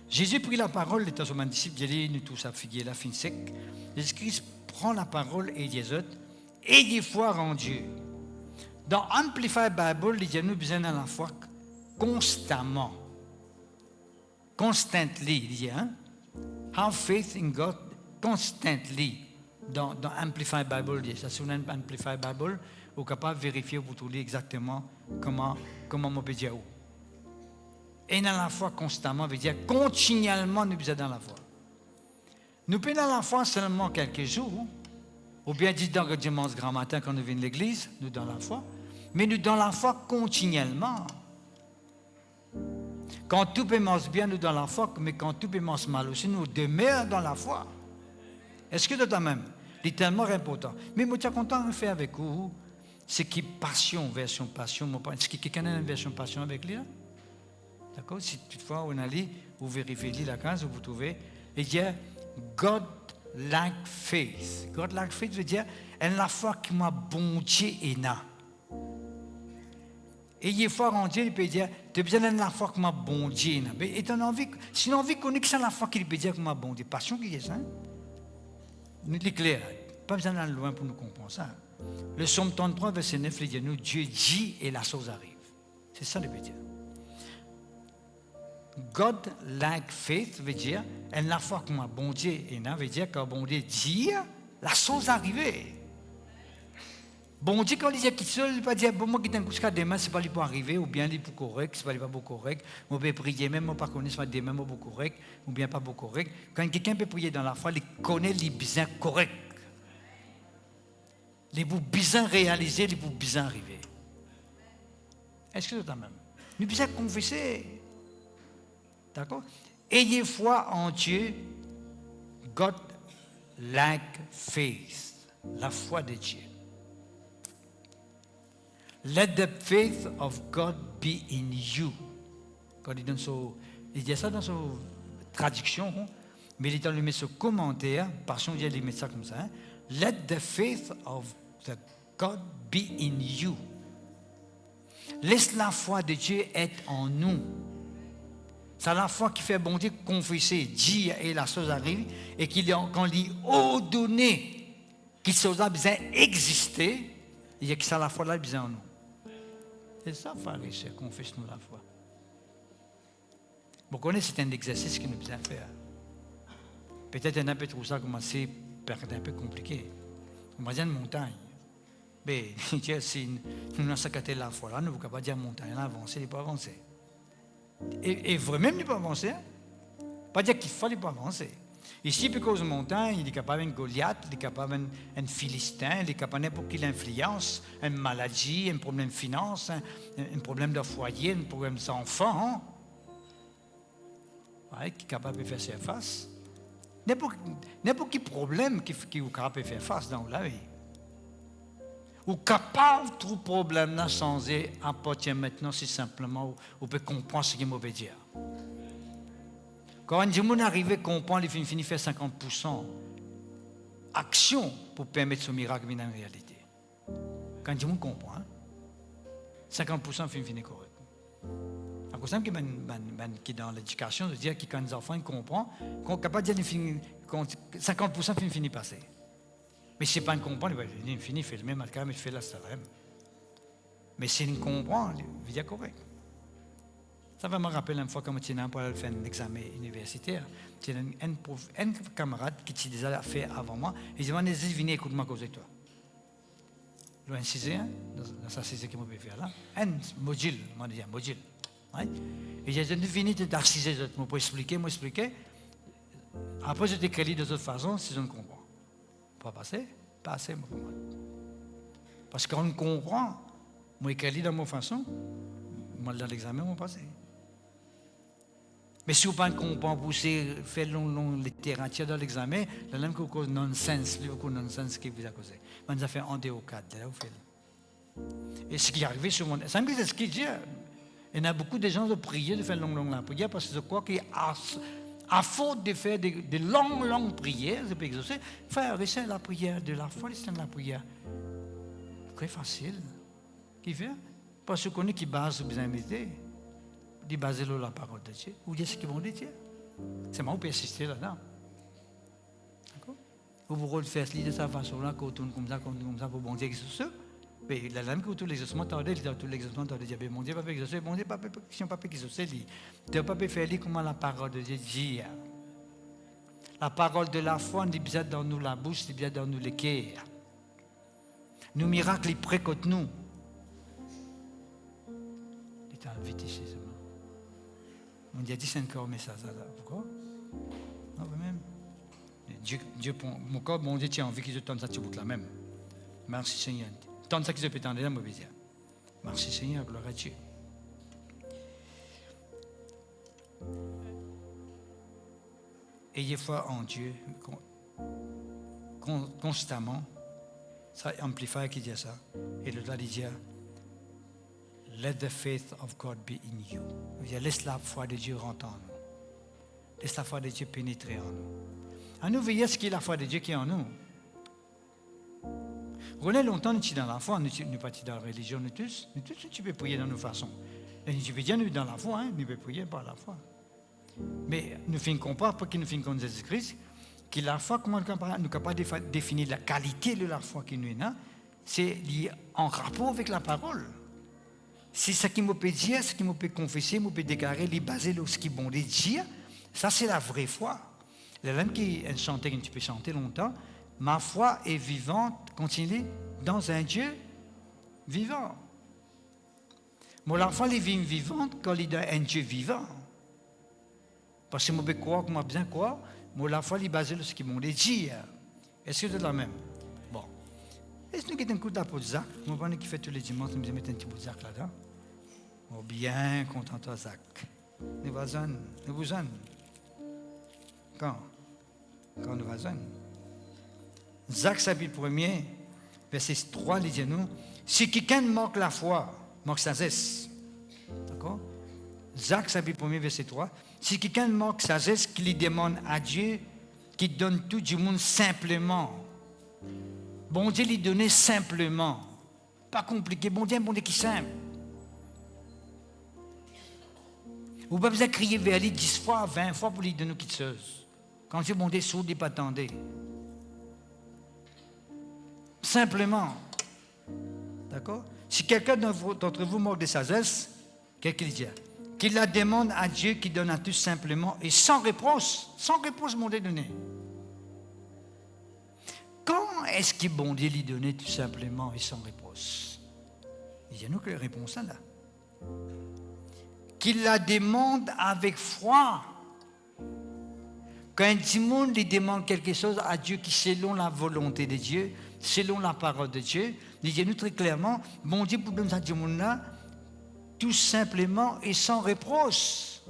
Jésus prit la parole, il était sur mon disciple, il dit, nous tous à figuer la fin sec. Jésus-Christ prend la parole et dit, ayez foi en Dieu. Dans Amplified Bible, il dit, nous besoin de la foi constamment. Constantly, il dit, have faith in God constantly. Dans Amplified Bible, il dit, ça c'est une Amplified Bible, vous êtes capable de vérifier, vous trouvez exactement comment on peut dire. Et dans la foi constamment, veut dire continuellement, nous sommes dans la foi. Nous sommes dans la foi seulement quelques jours, ou bien dit dans le dimanche grand matin quand nous venons de l'église, nous sommes dans la foi, mais nous sommes dans la foi continuellement. Quand tout commence bien, nous sommes dans la foi, mais quand tout commence mal aussi, nous demeurons dans la foi. Est-ce que c'est même? C'est tellement important. Mais je suis content de faire avec vous, c'est qui passion, version passion. Est-ce que quelqu'un a une version passion avec lui? D'accord? Si toutefois on allait, vous vérifiez la case, vous trouvez, il y a God-like faith. God-like faith veut dire, elle la foi qui m'a bon Dieu et na. Et il foi en Dieu, il peut dire, tu as besoin de la foi qui m'a bon Dieu et na. Et tu as envie, si tu as envie de connaître la foi qui peut dire que m'a bon Dieu, passion qui est ça. Nous c'est clair, pas besoin d'aller loin pour nous comprendre ça. Le psaume 33, verset 9, il dit, nous, Dieu dit et la chose arrive. C'est ça le peut dire. God-like faith veut dire, elle la foi que moi, bon Dieu, et là veut dire que bon Dieu dit, la chose arrivée. Bon Dieu, quand il dit qu'il seul, il ne peut pas dire, bon, moi qui t'en jusqu'à demain, c'est pas lui pour arriver, ou bien lui pour correct, c'est pas lui pas pour correct, on peut prier même, on ne connaît pas demain, pour correct, ou bien pas pour correct. Quand quelqu'un peut prier dans la foi, il connaît les besoins corrects. Les bouts besoins réalisés, les bouts besoins arrivés. Est-ce que c'est ça même? Nous besoin confesser. D'accord? Ayez foi en Dieu, God-like faith, la foi de Dieu. Let the faith of God be in you. Quand il dit ça dans son traduction, mais il est met ce commentaire, parce qu'on dit met ça comme ça. Let the faith of the God be in you. Laisse la foi de Dieu être en nous. C'est la foi qui fait bon Dieu confesser, dire et la chose arrive, et qu'on lui ordonné qu'il soit besoin d'exister, il y a que ça la foi là besoin en nous. C'est ça, frère et sœurs, confesse-nous la foi. Vous connaissez, c'est un exercice que nous devons faire. Peut-être un peu trop ça commencer à être un peu compliqué. On va dire une montagne. Mais si nous n'avons pas la foi là, nous ne pouvons pas dire montagne, avancer, il ne peut pas avancer. Et vraiment, il ne peut pas avancer. Pas dire qu'il fallait pas avancer. Ici, parce que montagne, il est capable d'un Goliath, il est capable d'un Philistin, il est capable de n'importe quelle influence, une maladie, un problème de finance, un problème de foyer, un problème d'enfant. Ouais, qui est capable de faire face. N'importe quel problème qui est capable de faire face dans la vie. Ou capable de trouver problème là sans apporter maintenant, c'est simplement on peut comprendre ce qu'il veut dire. Quand on arrive à comprendre, il finit faire 50% action pour permettre ce miracle de venir en réalité. Quand on comprend, 50% finit correct. À cause de ça, qui dans l'éducation, je veux dire que quand les enfants comprennent, qu'on est capable de dire 50% finit passer. Mais si pas comprendre, il finit fait le même quand même, il fait la salem. Mais s'il comprend, il veut dire correct. Ça va me rappeler une fois quand je pour aller faire un examen universitaire. J'ai un camarade qui s'est déjà fait avant moi. Il dit, venez, écoute-moi cause de toi. Le 1-6e, dans sa 6e qu'il m'a faire là, un module, on dit un module. Et j'ai dit, venez d'arciser pour expliquer, Après, je t'écris de toute façon, si je ne comprends. Pas passer, moi. Parce qu'on comprend, moi écrit dans mon façon, moi dans l'examen, moi passer. Mais si vous ne comprenez pas pousser, faire long littérature dans l'examen, la même que cause nonsense, le nonsense qui vous a causé. On nous a fait un des au cadre, là, vous faites. Et ce qui est arrivé sur mon. Ça me dit ce qu'il dit. Il y a beaucoup de gens de prier, de faire longue prière, parce que je crois qu'à faute de faire de longues prières, je peux exaucer, faire rester la prière de la foi, rester la prière. Très facile. Qui fait? Parce qu'on est qui base sur besoin d'aider. De baser sur la parole de Dieu. Ou dire ce qu'ils vont dire. C'est moi qui peux assister là-dedans. D'accord? Vous pouvez faire de cette façon-là, qu'on tourne comme ça, pour bon Dieu exaucer. Mais la lame que tout l'exaucement, tout l'exaucement, tu as dit, mon Dieu, pas exaucer, mon Dieu, si on ne peut pas exaucer, tu ne peux pas faire comment la parole de Dieu dit. La parole de la foi, elle est bien dans nous la bouche, elle est bien dans nous le cœur. Nos miracles, ils près contre nous. Il est invité chez eux. On dit, c'est encore un message là. Pourquoi? Non, même. Dieu, mon corps, mon Dieu, tu as envie qu'ils te tendent ça, tu boucles la même. Merci Seigneur. Tant ça qu'ils se peut tendre là, moi, je dire. Merci Seigneur, gloire à Dieu. Ayez foi en Dieu constamment. Ça, Amplifier qui dit ça. Et le doigt dit, let the faith of God be in you. Laisse la foi de Dieu rentrer en nous. Laisse la foi de Dieu pénétrer en nous. À nous veiller ce qui est la foi de Dieu qui est en nous. On est longtemps, nous sommes dans la foi, nous ne sommes pas dans la religion, nous tous, tu peux prier dans nos façons. Et tu peux dire, nous dans la foi, hein, nous pouvons prier par la foi. Mais nous faisons comprendre, pour que nous fassions comme Jésus-Christ, que la foi, comment nous sommes capables de définir la qualité de la foi qui nous est, c'est lié en rapport avec la parole. C'est ce qui me peut dire, ce qui me peut confesser, me peut déclarer, les baser sur ce qui est bon de dire, ça c'est la vraie foi. La même qui est chantée, que tu peux chanter longtemps, ma foi est vivante, continue, dans un Dieu vivant. Moi, la foi est vivante quand il y a un Dieu vivant. Parce que moi, je crois que moi, bien croire, moi, la foi est basée sur ce qu'ils m'ont dit. Est-ce que c'est la même? Bon. Est-ce que nous avons un coup d'apôtre Zach? Moi, je qui fait tous les dimanches, nous mettons un petit bout de Zach là-dedans. Oh, bien content de Zach. Nous vous en. Quand nous vous en. Zach, chapitre 1er, verset 3, il dit nous, si quelqu'un manque la foi, manque sa sagesse. D'accord? Zach, chapitre 1er, verset 3, si quelqu'un manque sa sagesse, qu'il lui demande à Dieu, qu'il donne tout du monde simplement. Bon Dieu lui donne simplement. Pas compliqué, bon Dieu qui est simple. Vous n'avez pas besoin de crier vers lui 10 fois, 20 fois pour lui donner quelque chose. Quand Dieu bon Dieu sourd, il n'est pas attendé. Simplement. D'accord? Si quelqu'un d'entre vous manque de sagesse, qu'est-ce qu'il dit? Qu'il la demande à Dieu qui donne à tous simplement et sans reproche mon Dieu donné. Quand est-ce que bon Dieu lui donnait tout simplement et sans reproche? Il y a nous que la réponse là. Qu'il la demande avec foi. Quand un monde lui demande quelque chose à Dieu qui selon la volonté de Dieu, selon la parole de Dieu, il dit nous très clairement, bon Dieu pour donner à ce monde-là, tout simplement et sans reproche.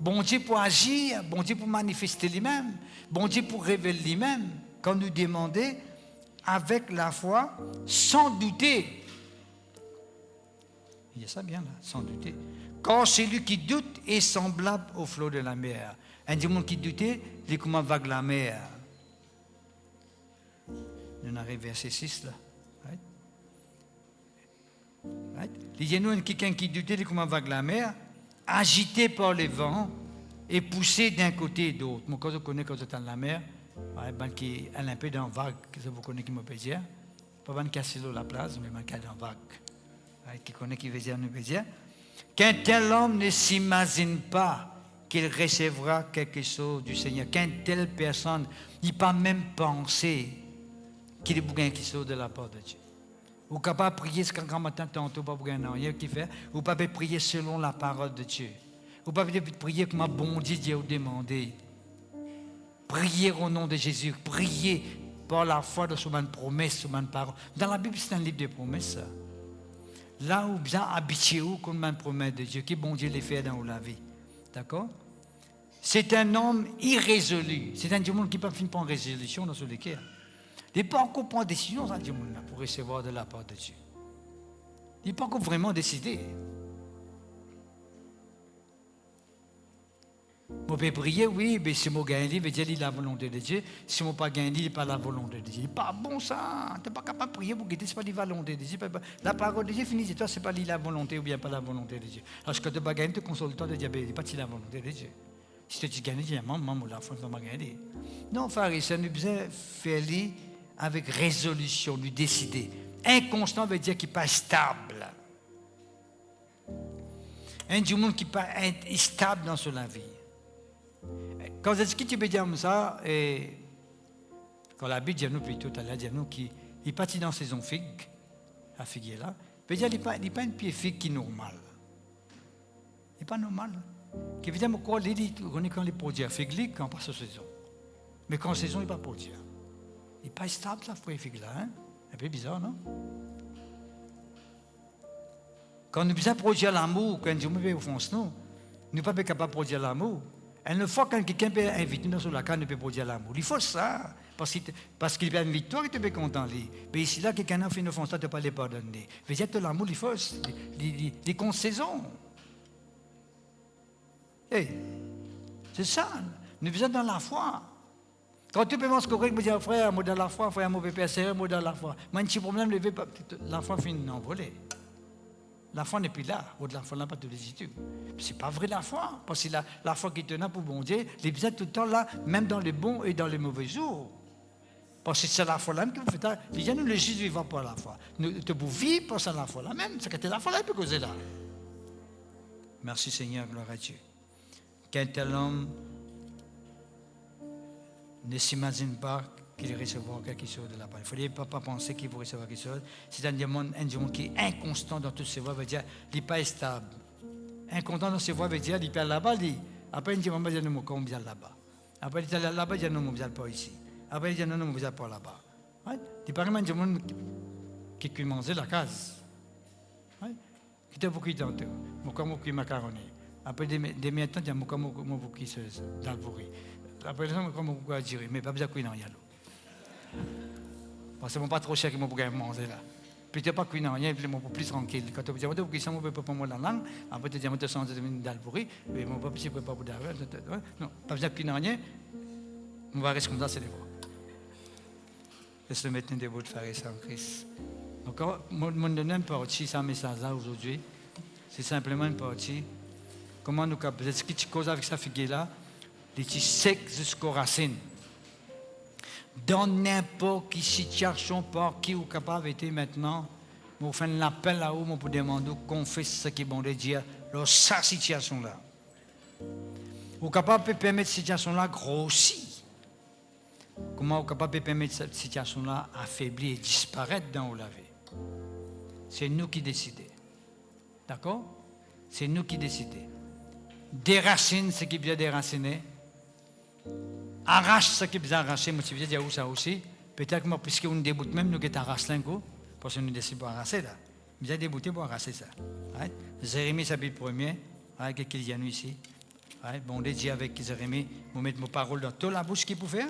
Bon Dieu pour agir, bon Dieu pour manifester lui-même, bon Dieu pour révéler lui-même, quand nous demandons avec la foi, sans douter. Il y a ça bien là, sans douter. Car celui qui doute est semblable au flot de la mer. Un démon qui doutait, il est comme un vague la mer. On arrive verset 6 là. Right? Il y a quelqu'un qui doutait, il est comme un vague la mer, agité par les vents et poussé d'un côté et d'autre. Moi, quand je connais quand j'étais dans la mer, qui est un peu dans la vague, que vous connaissez qui me peut dire, pas ban casser l'eau la place, mais qui est dans la vague. Qui connaît qui veut dire, nous veut dire. Qu'un tel homme ne s'imagine pas qu'il recevra quelque chose du Seigneur. Qu'une telle personne n'a pas même pensé qu'il est pour quelque chose de la part de Dieu. Vous ne pouvez pas prier ce qu'un matin, tantôt, pas pour rien qui fait. Vous ne pouvez pas prier selon la parole de Dieu. Vous ne pouvez pas prier comme un bon Dieu vous demandé. Priez au nom de Jésus. Priez par la foi de son promesse, son parole. Dans la Bible, c'est un livre de promesses. Là où bien habitué comme une promesse de Dieu, qui bon Dieu les fait dans la vie. D'accord? C'est un homme irrésolu. C'est un monde qui ne peut pas finir par une résolution dans ce cœur. Il n'est pas encore prendre décision dans ce monde-là pour recevoir de la part de Dieu. Il n'est pas encore vraiment décidé. On peut prier, oui, mais si je gagne, il veut dire la volonté de Dieu. Si je ne pas gagné, il n'est pas la volonté de Dieu. Il n'est pas bon ça. Tu n'es pas capable de prier pour guider, ce n'est pas la volonté de Dieu. La parole de Dieu finit, c'est toi, ce n'est pas la volonté ou bien pas la volonté de Dieu. Alors que tu n'as pas gagné, tu consoles toi de dire, ce n'est pas la volonté de Dieu. Si tu gagnes, tu dis, maman, la foi, tu ne vas pas gagner. Non, frère, ça nous besoin de faire avec résolution, lui décider. Inconstant veut dire qu'il n'est pas stable. Un du monde qui n'est pas stable dans son vie. Quand est-ce que tu peux dire comme ça, et quand la Bible dit nous plutôt, elle a dit nous qu'il est parti dans saison figue, la figue est là, veut dire qu'il n'est pas une pied figue qui est normale. Il n'est pas normal. Qui veut dire pourquoi il dit quand les produits à figue, quand passe la saison. Mais quand la saison, il n'est pas produit. Il n'est pas stable, ça, pour les figues là. Hein? Un peu bizarre, non? Quand nous besoin produire l'amour, quand Dieu me offense, nous ne sommes pas capables de produire l'amour. Et une fois que quelqu'un peut inviter nous sur la carte, nous peut produire l'amour. Il faut ça. Parce qu'il peut inviter toi et tu peux content. Mais ici, là, quelqu'un a fait une offense, tu ne peux pas les pardonner. Mais dire que l'amour, il faut les concessions. Hey, c'est ça. Nous sommes dans la foi. Quand tu peux penser correct, me dire frère, moi dans la foi, frère, moi peux serrer, moi dans la foi. Moi, un petit problème, la foi finit envolée. La foi n'est plus là. La foi n'a pas de légitimité. Ce n'est pas vrai la foi. Parce que la foi qui te donne pour bon Dieu, les besoins tout le temps là, même dans les bons et dans les mauvais jours. Parce que c'est la foi là même qui vous fait. Les gens, nous, le Jésus ne va pas la foi. Nous te vivons pour ça la foi là même. C'est que la foi là, il peut causer là. Merci Seigneur, gloire à Dieu. Qu'un tel homme ne s'imagine pas qu'il recevra quelque chose de là-bas. Il ne faut pas penser qu'il va recevoir quelque chose. C'est un monde qui est inconstant dans toutes ses voies, veut dire qu'il n'est pas stable. Inconstant dans ses voies veut dire qu'il perd là-bas, après il dit, maman, il dit, nous, on vient là-bas. Après il dit, là-bas, il dit, non, on ne vient pas ici. Après il dit, non, on ne vient pas là-bas. Il parle même du monde qui mange la case. Qui t'a beaucoup d'entre eux. Moi, qui macaroni. Après des temps, il y a moi, qui se dans le pourri. Après, comment vous pouvez dire, mais pas besoin de cuire dans rien. Parce que ce n'est pas trop cher que je peux manger là. Puis tu n'as pas cuire dans rien, puis je suis plus tranquille. Quand tu dis, je ne peux pas prendre la langue, après tu dis, je te sens dans le pourri, mais je ne peux pas vous dire, non, pas besoin de cuire dans rien, on va rester comme ça, c'est les voix. Laisse-le mettre debout de faire ça en Christ. Donc, mon deuxième partie, c'est un message là aujourd'hui. C'est simplement une partie. Comment nous capable, ce que tu causes avec cette figure-là, tu sec jusqu'aux racines. Dans n'importe quelle situation par qui vous êtes capable d'être maintenant, vous faites un appel là-haut pour demander qu'on fait ce qui est bon de dire dans cette situation-là. Vous êtes capable de permettre cette situation-là grossir. Comment vous êtes capable de permettre cette situation-là affaiblir et disparaître dans la vie? C'est nous qui décidons. D'accord? C'est nous qui décidons. Déracine ce qui vient déraciner. Arrache ce qui vient arracher. Moi, je veux dire où ça aussi. Peut-être que moi, puisqu'on déboute même, nous qui arrachons un coup, parce que nous décidons pour arracher là. Nous avons débouté pour arracher ça. Right? Jérémie, chapitre 1er, avec qu'il y a nous ici. Right? Bon, Dieu avec Jérémie, vous mettez mes paroles dans toute la bouche qui peut faire.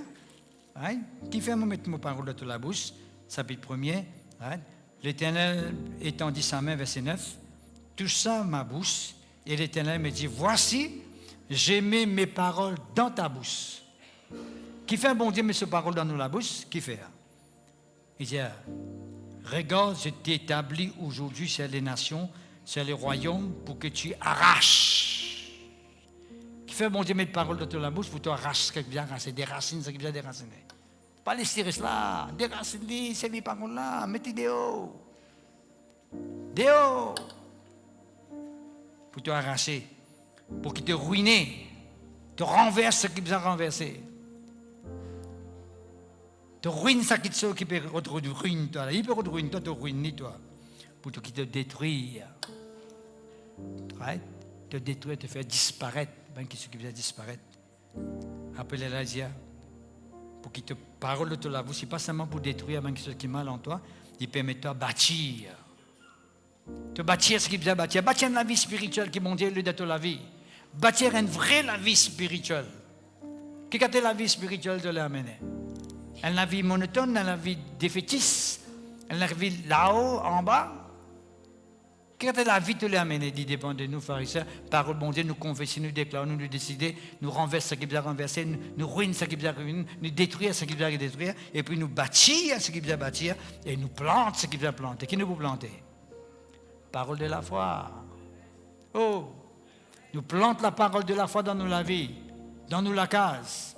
Right? Qui fait, vous mettez mes paroles dans toute la bouche. Chapitre 1er. Right? L'Éternel étendit sa main, verset 9. Toucha ma bouche. Et l'Éternel me dit, voici, j'ai mis mes paroles dans ta bouche. Qui fait un bon Dieu met ses paroles dans la bouche? Qui fait? Il dit, regarde, je t'établis aujourd'hui sur les nations, sur les royaumes, pour que tu arraches. Qui fait un bon Dieu met des paroles dans la bouche pour que tu arraches ce qui vient arracher, des racines, ce qui vient déraciner. Pas les tirer là, déraciner, c'est les paroles là, mettez dehors. Dehors. Pour te arracher, pour qu'il te ruine, te renverse ce qui peut renverser. Te ruine ce qui peut ruiner toi. Il peut ruiner toi, te ruiner toi. Pour qu'il te détruise. Right? Te détruire, te faire disparaître. Ben, ce qui peut disparaître. Appelez la dia. Pour qu'il te parle de la bouche. Ce n'est pas seulement pour détruire ben, ce qui est mal en toi. Il permet de bâtir. Te bâtir ce qui vient bâtir. Bâtir la vie spirituelle qui est mon Dieu, le lieu de la vie. bâtir une vraie la vie spirituelle. Qui a la vie spirituelle de l'amener? Elle la vie monotone, elle la vie défaitiste, elle la vie là-haut, en bas. Qui a la vie de l'amener? Il dépend de nous, pharisiens. Parole bon Dieu, nous confesser, nous déclarer, nous décider, nous renverser ce qui doit renverser, nous ruiner ce qui doit ruiner, nous détruire ce qui doit détruire, et puis nous bâtir ce qui doit bâtir, et nous planter ce qui doit planter. Qui nous peut planter? Parole de la foi. Oh! Nous plantons la parole de la foi dans la vie, dans la case.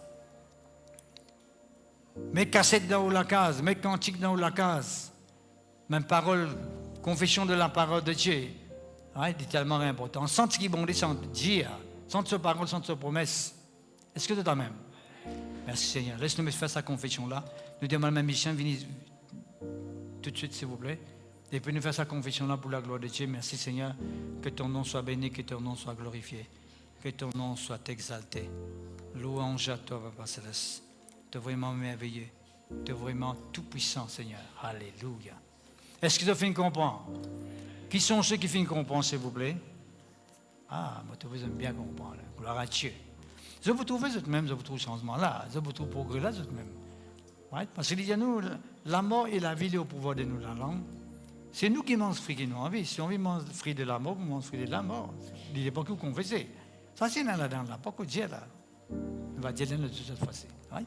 Mes cassettes dans la case, mes cantiques dans la case. Même parole, confession de la parole de Dieu. Ouais, c'est tellement important. Sans ce qui est bon, sans dire, sans ce parole, sans ce promesse. Est-ce que c'est toi-même? Merci Seigneur. Laisse-nous faire sa confession-là. Nous demandons à Michel, venez tout de suite, s'il vous plaît. Et puis nous faire sa confession-là pour la gloire de Dieu. Merci Seigneur. Que ton nom soit béni, que ton nom soit glorifié. Que ton nom soit exalté. Louange à toi, Papa Céleste. Tu es vraiment merveilleux. Tu es vraiment tout-puissant, Seigneur. Alléluia. Est-ce que tu as fini de comprendre? Qui sont ceux qui finissent de comprendre, s'il vous plaît? Ah, moi, tu vous aime bien comprendre. Gloire à Dieu. Je vous trouve vous-même, je vous trouve changement là. Je vous trouve progrès là, vous-même. Ouais? Parce qu'il dit à nous, la mort et la vie, au pouvoir de nous, la langue. C'est nous qui mangeons fruit qui nous envie. Si on veut manger fruit de la mort, on mange fruit de la mort. Il n'est pas que vous confessez. Ça, c'est dans là-dedans, là. Pas que Dieu, là. On va dire là, de cette fois-ci. Ouais?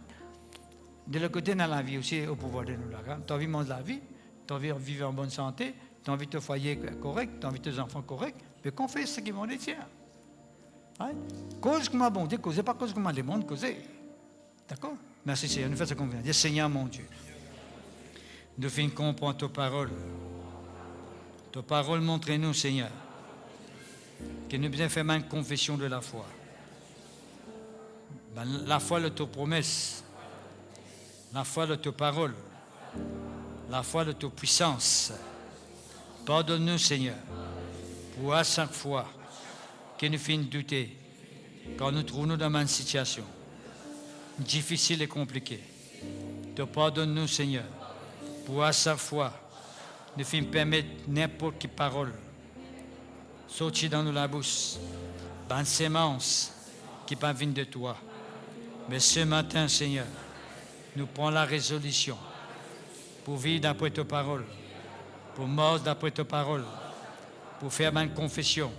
De l'autre côté, dans la vie aussi, au pouvoir de nous, là. Tu as envie de manger la vie, tu as envie de vivre en bonne santé, tu as envie de te foyer correct, tu as envie de tes enfants corrects, mais confesse ce qui vont les tiens. Ouais? Cause comme bon Dieu, causez pas cause comme les mondes, causez. D'accord? Merci Seigneur, nous faisons ce qu'on vient. Dis Seigneur mon Dieu, nous faisons comprendre ta parole. Ta parole montre-nous, Seigneur, que nous devons faire une confession de la foi. La foi de ta promesse, la foi de ta parole, la foi de ta puissance. Pardonne-nous, Seigneur, pour à chaque fois que nous finissons douter, quand nous trouvons dans une situation difficile et compliquée. Te pardonne-nous, Seigneur, pour à chaque fois nous finissons permettre n'importe quelle parole sortir dans la bouche, une sémence qui ne vient de toi. Mais ce matin, Seigneur, nous prenons la résolution pour vivre d'après ta parole, pour mordre d'après ta parole, pour faire une confession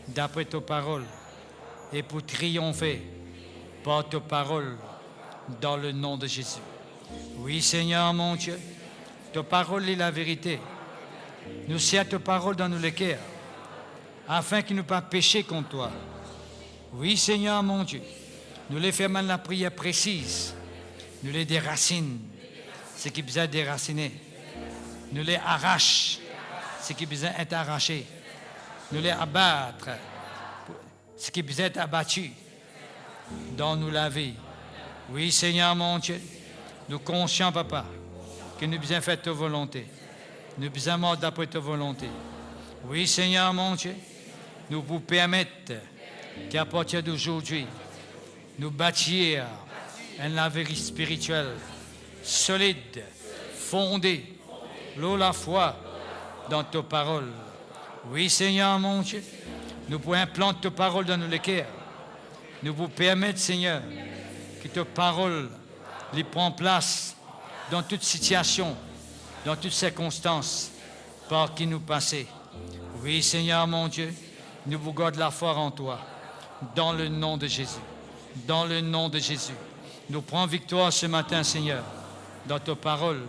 d'après ta parole et pour triompher par ta parole dans le nom de Jésus. Oui, Seigneur mon Dieu, ta parole est la vérité. Nous serrons ta parole dans nos cœurs afin qu'il ne pas pécher contre toi. Oui, Seigneur mon Dieu, nous les faisons la prière précise. Nous les déracinons, ce qui besoin déraciner. Nous les arrachons, ce qui besoin être arraché. Nous les abattre, ce qui besoin être abattu. Dans nous la vie. Oui, Seigneur mon Dieu, nous conscients, Papa, que nous besoin faire ta volonté. Nous besoin mordre d'après ta volonté. Oui, Seigneur mon Dieu, nous vous permettons qu'à partir d'aujourd'hui, nous bâtir une vie spirituelle solide, fondée, la foi dans ta parole. Oui, Seigneur mon Dieu, nous pouvons implanter ta parole dans nos cœurs. Nous vous permettons, Seigneur, que ta parole les prend place dans toute situation, dans toutes circonstances par qui nous passons. Oui, Seigneur mon Dieu, nous vous gardons la foi en toi, dans le nom de Jésus. Dans le nom de Jésus. Nous prenons victoire ce matin, Seigneur, dans ta parole.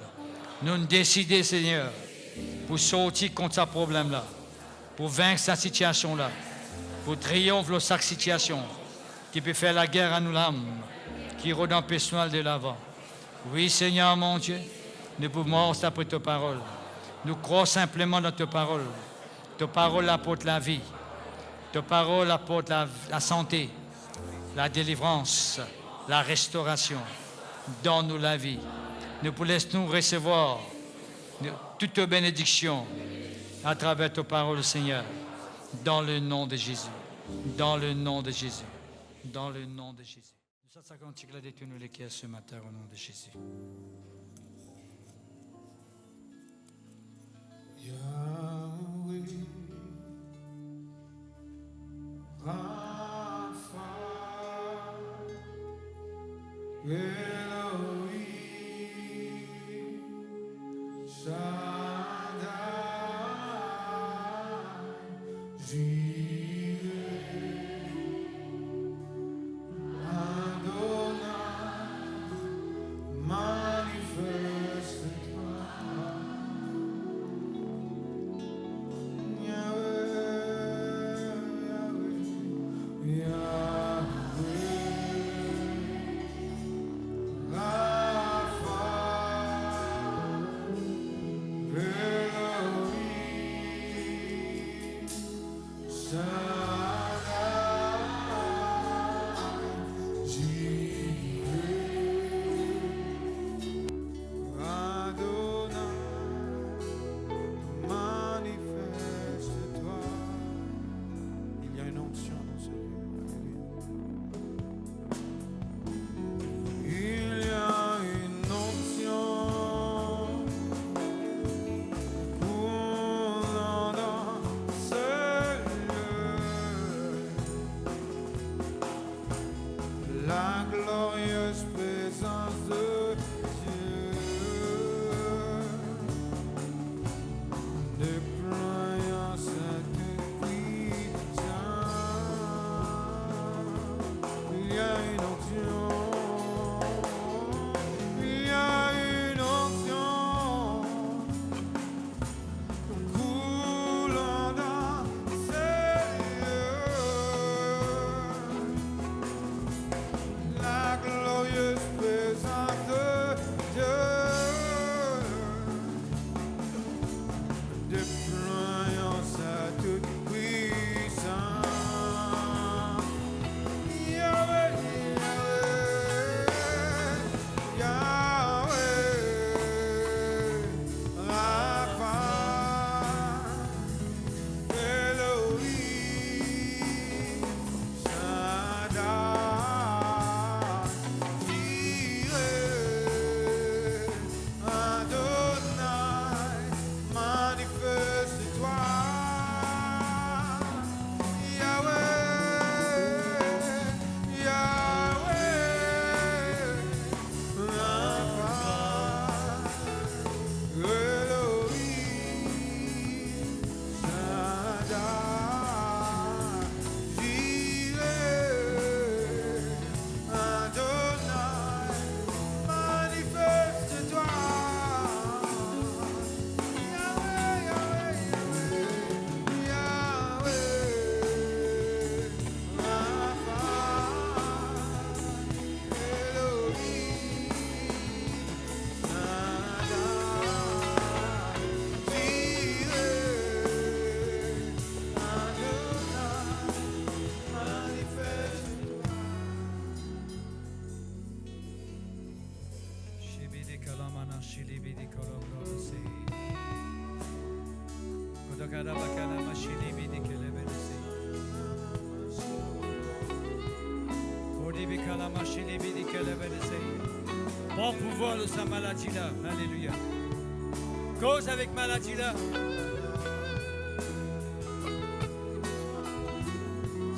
Nous décidons, Seigneur, pour sortir contre ce problème-là, pour vaincre cette situation-là, pour triompher de cette situation qui peut faire la guerre à nous l'âme, qui rôde en personnel de l'avant. Oui, Seigneur, mon Dieu, nous pouvons après ta parole. Nous croyons simplement dans ta parole. Ta parole apporte la vie. Ta parole apporte la santé, la délivrance, la restauration. Donne-nous la vie. Nous laisse-nous recevoir toute bénédiction à travers ta parole, Seigneur, dans le nom de Jésus. Dans le nom de Jésus. Dans le nom de Jésus. Nous sommes cantique-là détenus les cœurs ce matin au nom de Jésus. Yahweh, Bon pouvoir de sa maladie-là. Alléluia. Cause avec maladie-là.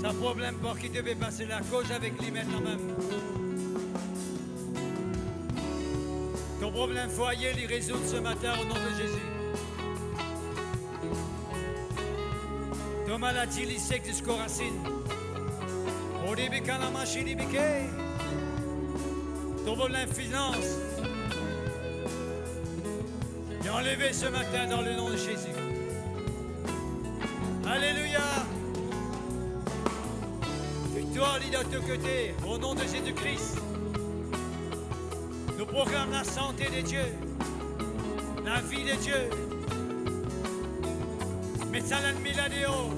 Sa problème pour qui devait passer la cause avec lui maintenant même. Ton problème foyer, les résoudre ce matin au nom de Jésus. Ton maladie, les sec jusqu'aux racines. Ton problème finance. Et enlevé ce matin dans le nom de Jésus. Alléluia. Victoire lit de tous côtés au nom de Jésus-Christ. Nous proclamons la santé de Dieu, la vie de Dieu. Mettez l'ennemi là-dedans.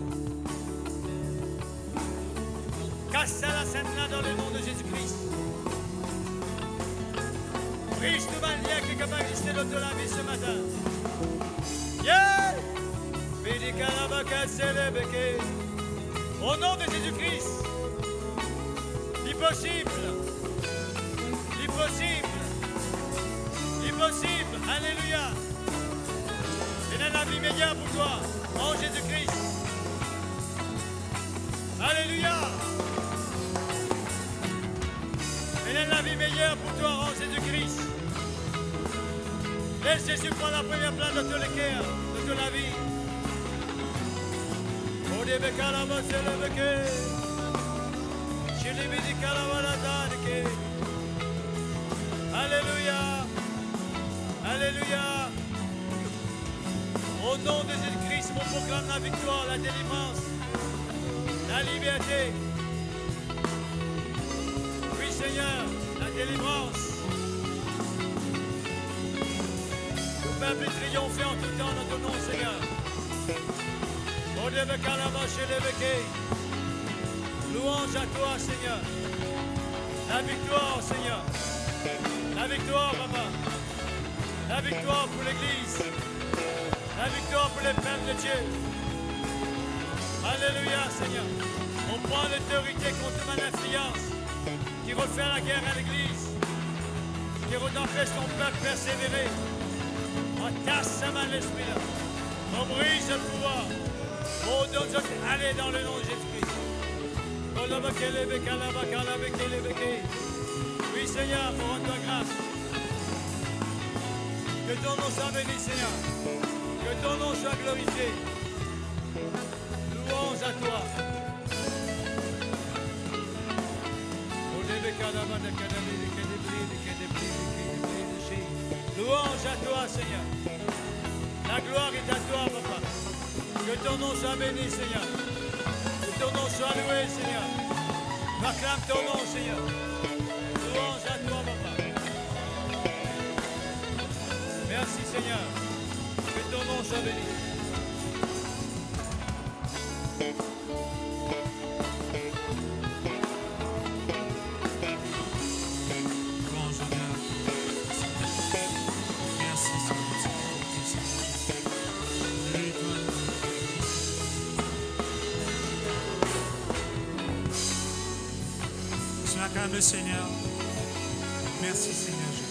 Casse la scène là dans le nom de Jésus-Christ. Riche de Malia qui est capable de l'autre la vie ce matin. Yeah! Au nom de Jésus-Christ. L'impossible. L'impossible. L'impossible. Alléluia. Il y a la vie meilleure pour toi. En Jésus-Christ. Alléluia. Il y a la vie meilleure pour toi en Jésus-Christ. Laisse Jésus prendre la première place de tous les cœurs, de toute la vie. Oh, des bécas là-bas, c'est le béquet. Chez les médicats là-bas, la tête. Alléluia. Alléluia. Au nom de Jésus-Christ, on proclame la victoire, la délivrance, la liberté. Oui, Seigneur, la délivrance. Le peuple est triomphé en tout temps dans ton nom, Seigneur. Oh, des bécas là-bas, chez les béquets. Louange à toi, Seigneur. La victoire, Seigneur. La victoire, Papa. La victoire pour l'Église. La victoire pour les peuples de Dieu. Alléluia, Seigneur. On prend l'autorité contre ma influence qui veut faire la guerre à l'Église, qui veut empêcher ton peuple de persévérer. On casse sa main l'esprit là. On brise le pouvoir. On donne allez dans le nom de Jésus-Christ. Oui, Seigneur, pour rendre ta grâce. Que ton nom soit béni, Seigneur. Que ton nom soit glorifié. Louange à toi. Louange à toi, Seigneur. La gloire est à toi, Papa. Que ton nom soit béni, Seigneur. Que ton nom soit loué, Seigneur. Proclame ton nom, Seigneur. Louange à toi, Papa. Merci, Seigneur. Que ton nom soit béni. Louange, honneur. Merci, Seigneur. Je m'acclame le Seigneur. Merci, Seigneur Jésus.